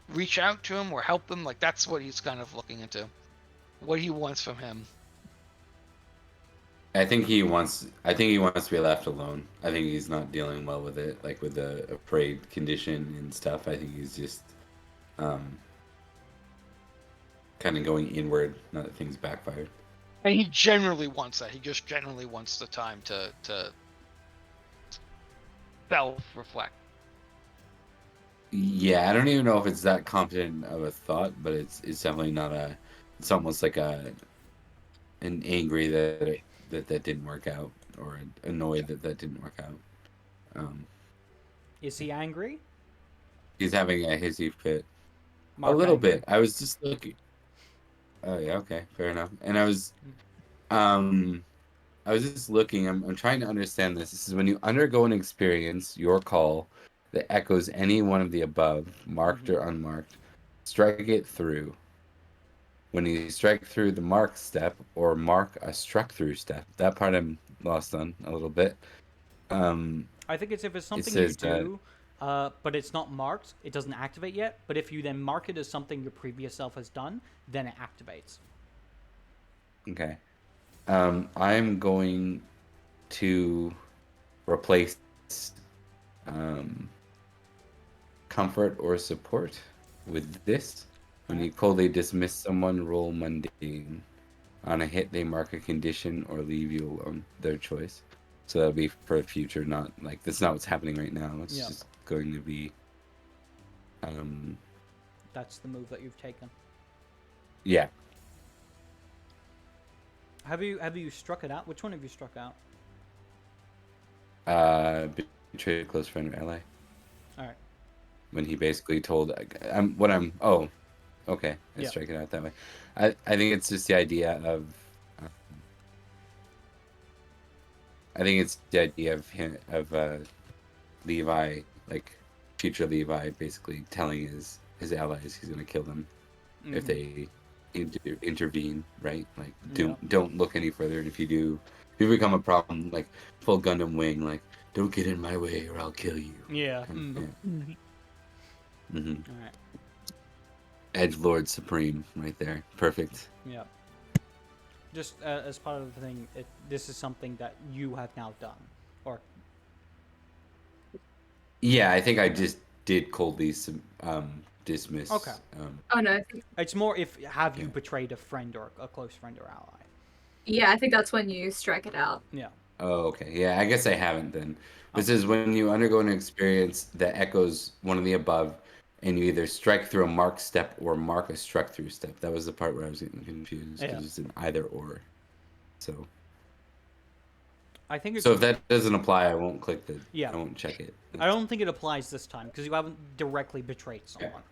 reach out to him or help him? Like, that's what he's kind of looking into. What he wants from him. I think he wants to be left alone. I think he's not dealing well with it, like with the afraid condition and stuff. I think he's just kind of going inward, not that things backfired. And he generally wants that. He just generally wants the time to self-reflect. Yeah, I don't even know if it's that competent of a thought, but it's definitely not a. It's almost like an angry that didn't work out, or annoyed that didn't work out. Is he angry? He's having a hissy fit. Mark A little angry? bit. I was just looking. Oh yeah, okay, fair enough. And I was just looking. I'm trying to understand this. This is when you undergo an experience, your call, that echoes any one of the above, marked or unmarked. Strike it through. When you strike through the mark step or mark a struck through step, that part I'm lost on a little bit. I think it's if it's something you says that- do, but it's not marked, it doesn't activate yet. But if you then mark it as something your previous self has done, then it activates. Okay. I'm going to replace comfort or support with this. When you coldly dismiss someone, roll mundane. On a hit, they mark a condition or leave you alone. Their choice. So that'll be for the future, not like that's not what's happening right now. It's Yeah. just going to be. That's the move that you've taken. Yeah. Have you struck it out? Which one have you struck out? Betray a close friend or ally. All right. When he basically told, okay, I Yeah. strike it out that way. I think it's just the idea of. I think it's the idea of him Levi, like future Levi, basically telling his allies he's gonna kill them if they intervene, right? Like don't look any further, and if you become a problem, like full Gundam Wing, like don't get in my way or I'll kill you. Yeah. Mm-hmm. All right. Edgelord Supreme right there. Perfect. Yeah. Just as part of the thing, this is something that you have now done, or Yeah, I think I just did coldly dismiss. Okay. Oh no, it's more if have you Yeah. betrayed a friend or a close friend or ally. yeah, I think that's when you strike it out. Yeah. Oh, okay. Yeah, I guess I haven't then. This Okay. is when you undergo an experience that echoes one of the above, and you either strike through a marked step or mark a struck through step. That was the part where I was getting confused because Yeah. it's an either or. So, I think it's. so if that doesn't apply, I won't click the. Yeah. I won't check it. I don't think it applies this time because you haven't directly betrayed someone,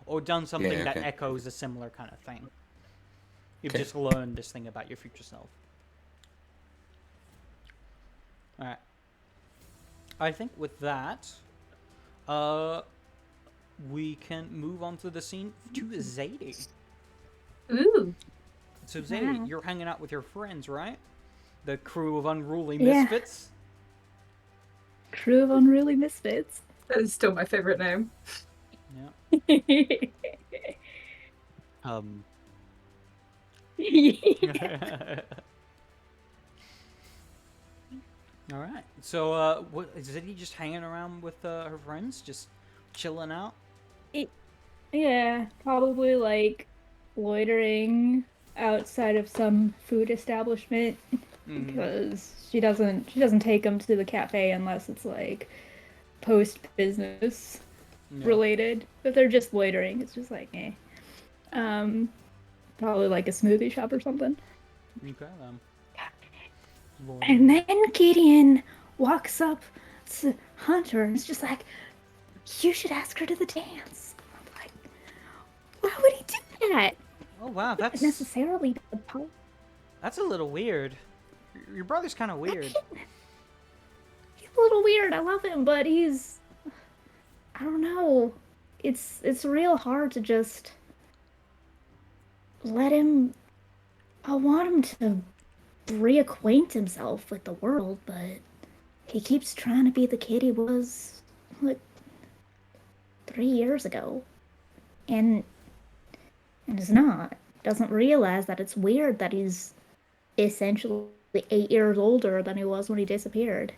or done something Yeah, that okay. echoes a similar kind of thing. You've Okay. just learned this thing about your future self. All right. I think with that, we can move on to the scene to Zadie. Ooh. So Zadie, Wow. you're hanging out with your friends, right? The crew of unruly Yeah. misfits. Crew of Unruly Misfits. That is still my favorite name. Yeah. All right. So, what is Zadie just hanging around with her friends, just chilling out? Yeah, probably like loitering outside of some food establishment because she doesn't take them to the cafe unless it's like post business Yeah. related. If they're just loitering, it's just like eh. Probably like a smoothie shop or something. Okay then. And then Gideon walks up to Hunter and is just like, "You should ask her to the dance." I'm like, why would he do that? Oh wow, Not that's necessarily the part. a little weird. Your brother's kind of weird. He's a little weird. I love him, but he's I don't know. It's real hard to just let him I want him to reacquaint himself with the world, but he keeps trying to be the kid he was like 3 years ago. And is not. Doesn't realize that it's weird that he's essentially 8 years older than he was when he disappeared.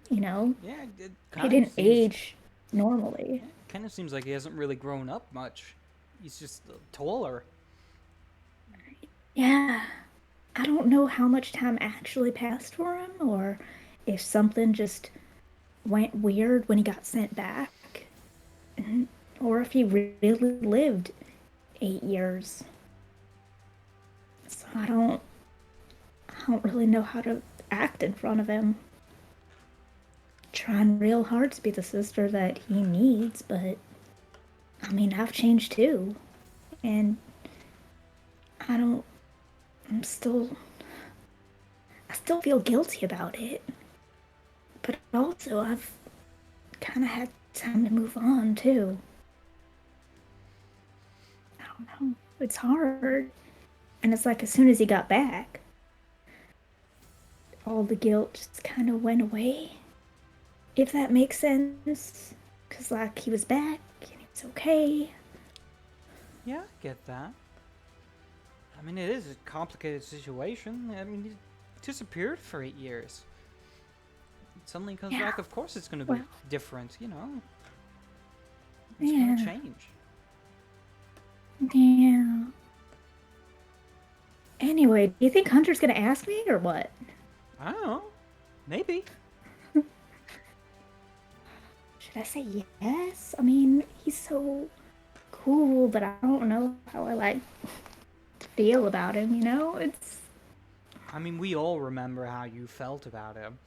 You know? Yeah, it He kind didn't of seems, age normally. kind of seems like he hasn't really grown up much. He's just taller. Yeah. I don't know how much time actually passed for him, or if something just went weird when he got sent back, or if he really lived 8 years. So I don't really know how to act in front of him. Trying real hard to be the sister that he needs, but I mean, I've changed too, and I still feel guilty about it. But also, I've kind of had time to move on, too. I don't know. It's hard. And it's like as soon as he got back, all the guilt just kind of went away. If that makes sense. Because, like, he was back and it's okay. Yeah, I get that. I mean, it is a complicated situation. I mean, he disappeared for 8 years. Suddenly comes Yeah. back, of course it's going to be Well. different, you know? It's going to Yeah. change. Yeah. Anyway, do you think Hunter's gonna ask me or what? I don't know. Maybe. Should I say yes? I mean, he's so cool, but I don't know how I like feel about him, you know? It's I mean, we all remember how you felt about him.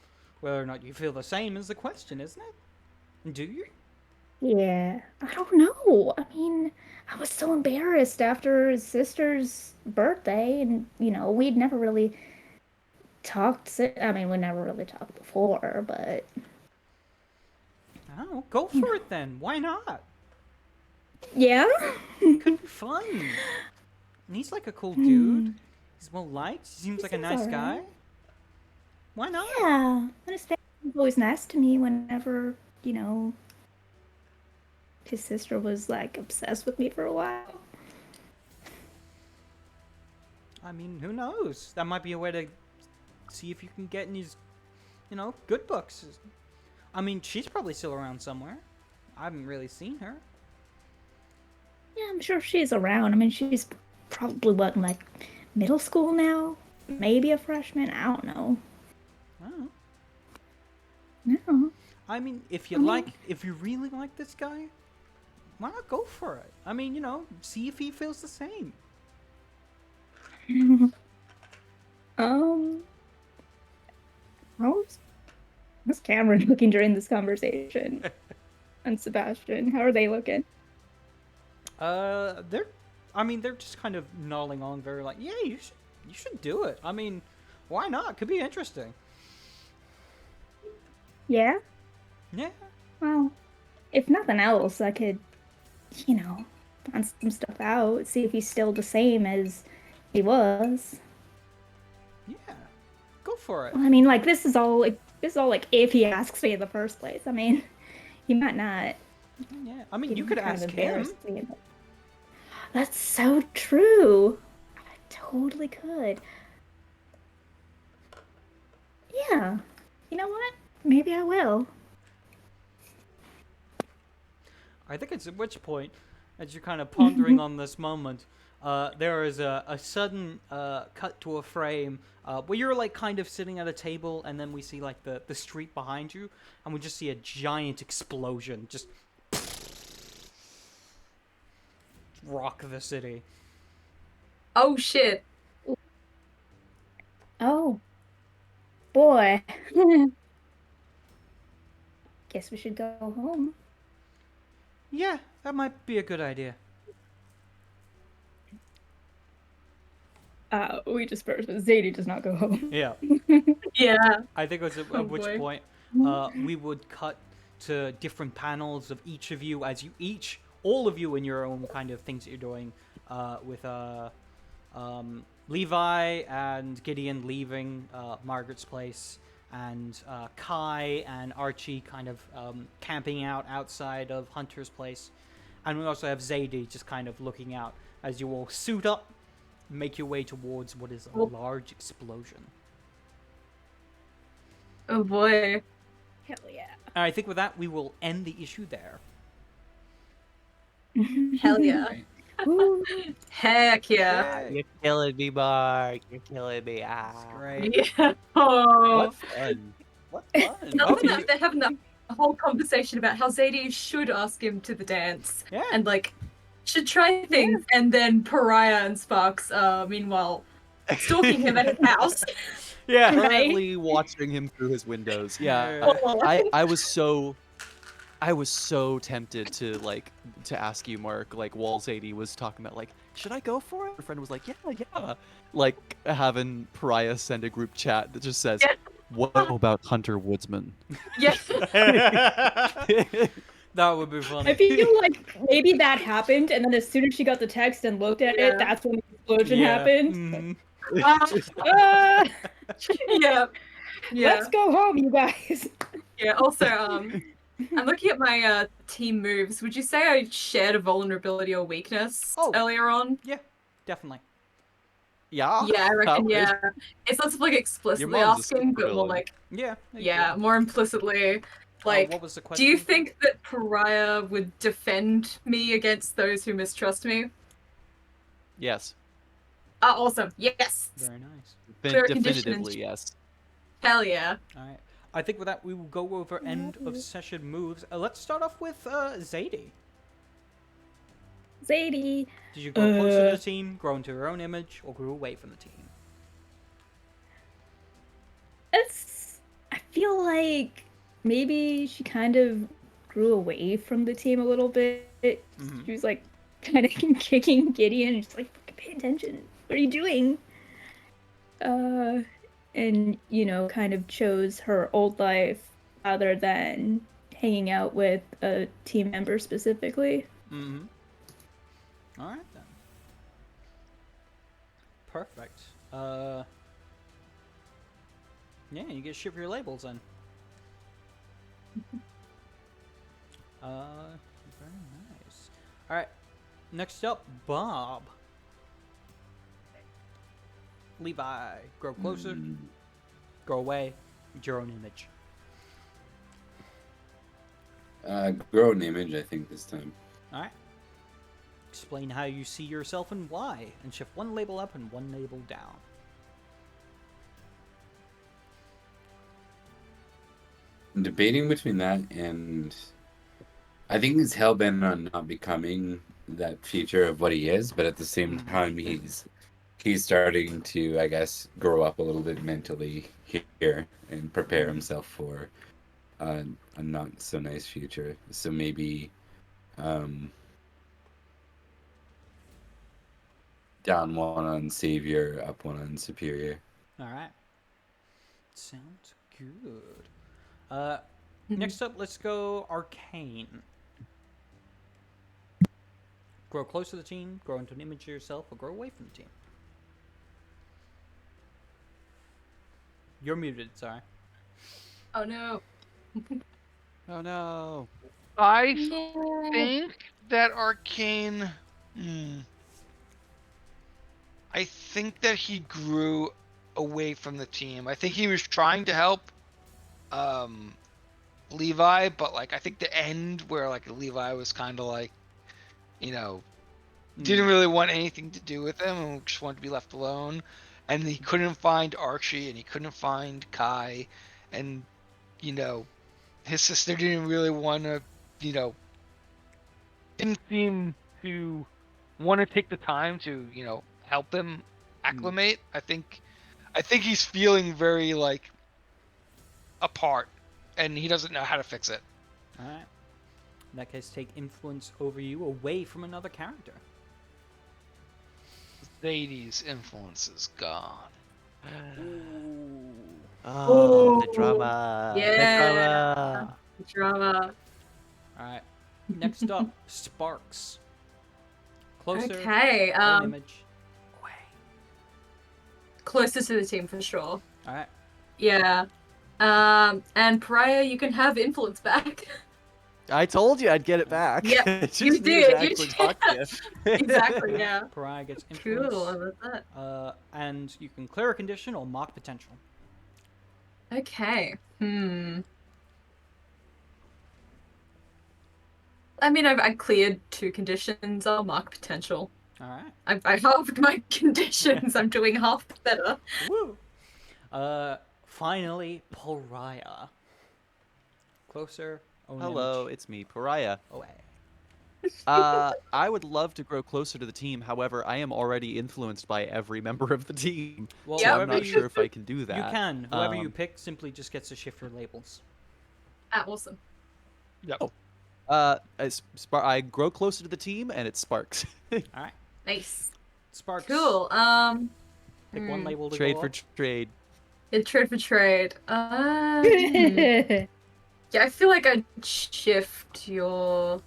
Whether or not you feel the same is the question, isn't it? Do you? yeah, I don't know. I mean, I was so embarrassed after his sister's birthday, and we'd never really talked. I mean, we never really talked before, but I don't know. Go for it then. Why not? yeah. It could be fun. And he's like a cool dude. He's well liked. He seems like a seems nice alright. guy. Why not? Yeah, and his family was always nice to me whenever, his sister was like obsessed with me for a while. I mean, who knows? That might be a way to see if you can get in his, good books. I mean, she's probably still around somewhere. I haven't really seen her. Yeah, I'm sure she's around. I mean, she's probably what, in, like, middle school now? Maybe a freshman? I don't know. Oh. No. I mean, if I you mean- if you really like this guy, why not go for it? I mean, see if he feels the same. um, how's Cameron looking during this conversation? And Sebastian, how are they looking? They're just kind of nodding on, very like, yeah, you should do it. I mean, why not? Could be interesting. Yeah? Yeah. Well, if nothing else, I could, find some stuff out, see if he's still the same as he was. Yeah. Go for it. Well, I mean, like, this is all like if he asks me in the first place. I mean, he might not. Yeah. I mean, He'd you be could kind of ask him. embarrassed to me, but- That's so true. I totally could. Yeah. You know what? Maybe I will. I think it's at which point, as you're kind of pondering on this moment, there is a sudden cut to a frame where you're like kind of sitting at a table, and then we see like the street behind you, and we just see a giant explosion just rock the city. Oh shit. Oh. Boy. Guess we should go home. Yeah, that might be a good idea. We disperse, but Zadie does not go home. Yeah. Yeah. I think it was Oh, at which boy. point we would cut to different panels of each of you as all of you in your own kind of things that you're doing with Levi and Gideon leaving Margaret's place, and Kai and Archie kind of camping out outside of Hunter's place. And we also have Zadie just kind of looking out as you all suit up, make your way towards what is a Oh. large explosion. Oh boy. Hell yeah. And I think with that, we will end the issue there. Hell yeah. Ooh. Heck yeah. You're killing me, Mark. You're killing me. Ah. Great. Yeah. Oh. What fun. What fun. Now Okay. they're having that whole conversation about how Zadie should ask him to the dance Yeah. and like should try things, and then Pariah and Sparks, meanwhile, stalking him at his house. Yeah. Currently watching him through his windows. Yeah. I was so tempted to ask you, Mark, like while Zadie was talking about like, should I go for it? Her friend was like, yeah. Like having Pariah send a group chat that just says, Yeah. what about Hunter Woodsman? Yeah. That would be I funny. feel like maybe that happened, and then as soon as she got the text and looked at Yeah. it, that's when the explosion Yeah. happened. Mhm. Ah, Yeah. Yeah. Let's go home, you guys. Yeah. Also, I'm looking at my team moves. Would you say I shared a vulnerability or weakness Oh. earlier on? Yeah, definitely. Yeah. Yeah, I reckon. would. Yeah. It's less of like explicitly mom's a asking, but more supervillain. like Yeah. there you yeah, go. more implicitly. Like, what was the do question? you think that Pariah would defend me against those who mistrust me? Yes. Awesome. Yes. Very nice. Clear condition Definitively, yes. Hell yeah. All right. I think with that, we will go over end of session moves. Let's start off with Zadie. Zadie. Did you grow closer to the team, grow into your own image, or grew away from the team? I feel like maybe she kind of grew away from the team a little bit. Mhm. She was like kind of kicking Gideon and just like, fucking pay attention. What are you doing? And kind of chose her old life rather than hanging out with a team member specifically. Mm-hmm. All right then. Perfect. Yeah, you get to ship your labels then. Very All right. Next up, Bob. Levi, grow closer, grow away, with your own image. Grow an image, I think, this time. All right. Explain how you see yourself and why, and shift one label up and one label down. I'm debating between that and I think he's hell bent on not becoming that future of what he is, but at the same time he's starting to, I guess, grow up a little bit mentally here and prepare himself for a not so nice future. So maybe down one on savior, up one on superior. All right. Sounds good. Next up, let's go arcane. Grow close to the team, grow into an image of yourself, or grow away from the team. You're muted, sorry. Oh no. Oh no. I No. think that Arcane. I think that he grew away from the team. I think he was trying to help Levi, but like I think the end where like Levi was kind of like, didn't really want anything to do with him and just wanted to be left alone. And he couldn't find Archie and he couldn't find Kai, and his sister didn't really want to, didn't seem to want to take the time to, help him acclimate. I think he's feeling very like apart, and he doesn't know how to fix it. All right. In that case, take influence over you away from another character. Zadie's influence is gone. Oh, the Ooh. drama. Yeah. The drama. Drama. All right. Next up, Sparks. Closer. Okay. Own image. Away. Closest to the team for sure. All right. Yeah. And Pariah, you can have influence back. I told you I'd get it back. Yeah, Just you needed did, to you actually did. talk to you. Exactly. Yeah. Pariah gets influence. Cool. I love that. And you can clear a condition or mark potential. Okay. I mean, I cleared 2 conditions. I'll mark potential. All right. I halved my conditions. I'm doing half better. Woo. Finally, Pariah. Closer. Own Hello, image. it's me, Pariah. Away. I would love to grow closer to the team. However, I am already influenced by every member of the team, Well, so I'm whoever not you- sure if I can do that. You can. Whoever you Um, pick simply just gets to shift your labels. Awesome. Yep. I grow closer to the team, and it sparks. All right. Nice. Sparks. Cool. Pick one label to Trade go for up. trade. Trade for trade. Yeah, I feel like I'd shift your.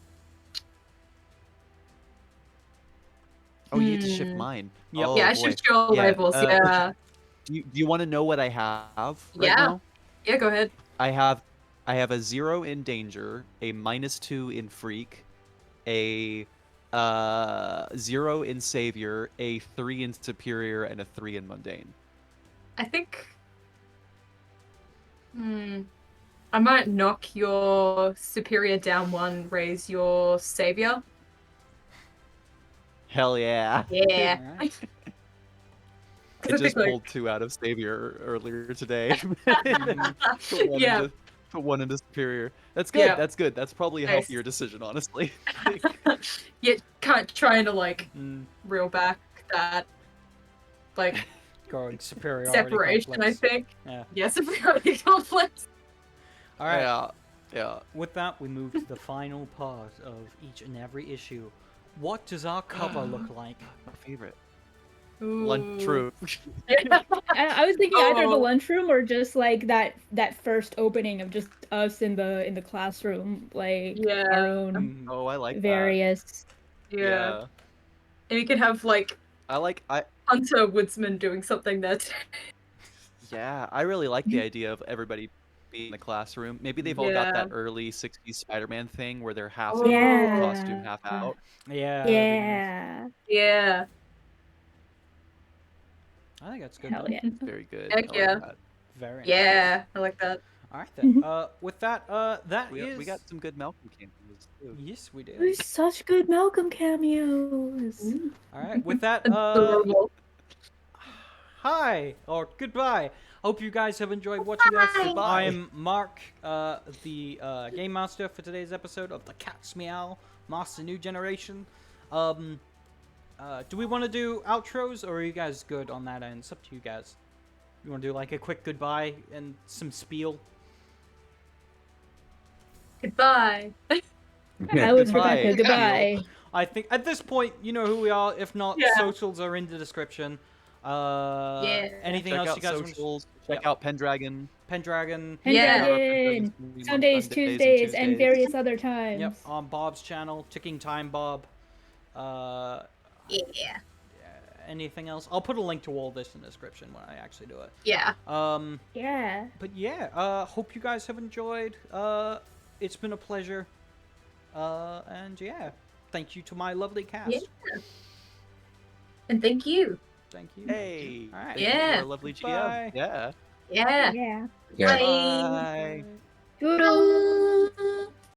Oh, you get to shift mine. Yep. Oh, Yeah, I boy. shift your Yeah, labels. Yeah. Do you want to know what I have right Yeah. now? Yeah, go ahead. I have a 0 in danger, a -2 in freak, a 0 in savior, a 3 in superior, and a 3 in mundane. I think. I might knock your superior down 1, raise your savior. Hell yeah! Yeah. All right. I 'Cause I just think, pulled 2 out of savior earlier today. Yeah. Put 1 into superior. That's good. Yeah. That's good. That's probably a Nice. healthier decision, honestly. Yeah, trying to like Mm, reel back that like going superiority separation. complex. I think. Yeah. Yeah, superiority complex. All right. Yeah. With that, we move to the final part of each and every issue. What does our cover look like? My favorite. Ooh. Lunchroom. I was thinking either the Oh. lunchroom or just like that first opening of just us in the classroom, like Yeah. our own Mm, Oh, I like various. Yeah. And you can have like I Hunter Woodsman doing something there too. Yeah, I really like the idea of everybody be in the classroom. Maybe they've all got that Yeah. early '60s Spider-Man thing where they're half Oh. in Yeah. costume, half out. Yeah. that'd be nice. Yeah. Yeah. I think that's good. Hell then. yeah. Very good. Heck I like yeah. that. Very nice. Yeah. I like that. All right then. With that, that We is. got some good Malcolm cameos too. Yes, we did. There's such good Malcolm cameos. All right. With that, Adorable. hi or goodbye. Hope you guys have enjoyed watching us. Goodbye. I'm Mark, the game master for today's episode of the Cat's Meow Master New Generation. Do we want to do outros, or are you guys good on that end? It's up to you guys. You want to do like a quick goodbye and some spiel? Goodbye. I was Goodbye. Rebecca. Goodbye. I think at this point, you know who we are. If not, Yeah. socials are in the description. Anything Check else out you guys want to... socials. Check Yeah. out Pendragon. Pendragon. Yeah. Pendragon. Sundays, Tuesdays, and various other times. Yep, on Bob's channel, Ticking Time Bob. Yeah. Anything else? I'll put a link to all this in the description when I actually do it. Yeah. Yeah. But yeah, hope you guys have enjoyed. It's been a pleasure. And yeah, thank you to my lovely cast. Yeah. And thank you. Thank you. Hey. All right. Thank you, Yeah. our lovely GM. Bye. Yeah. Yeah. Yeah. Yeah. Bye. Bye. Doodle.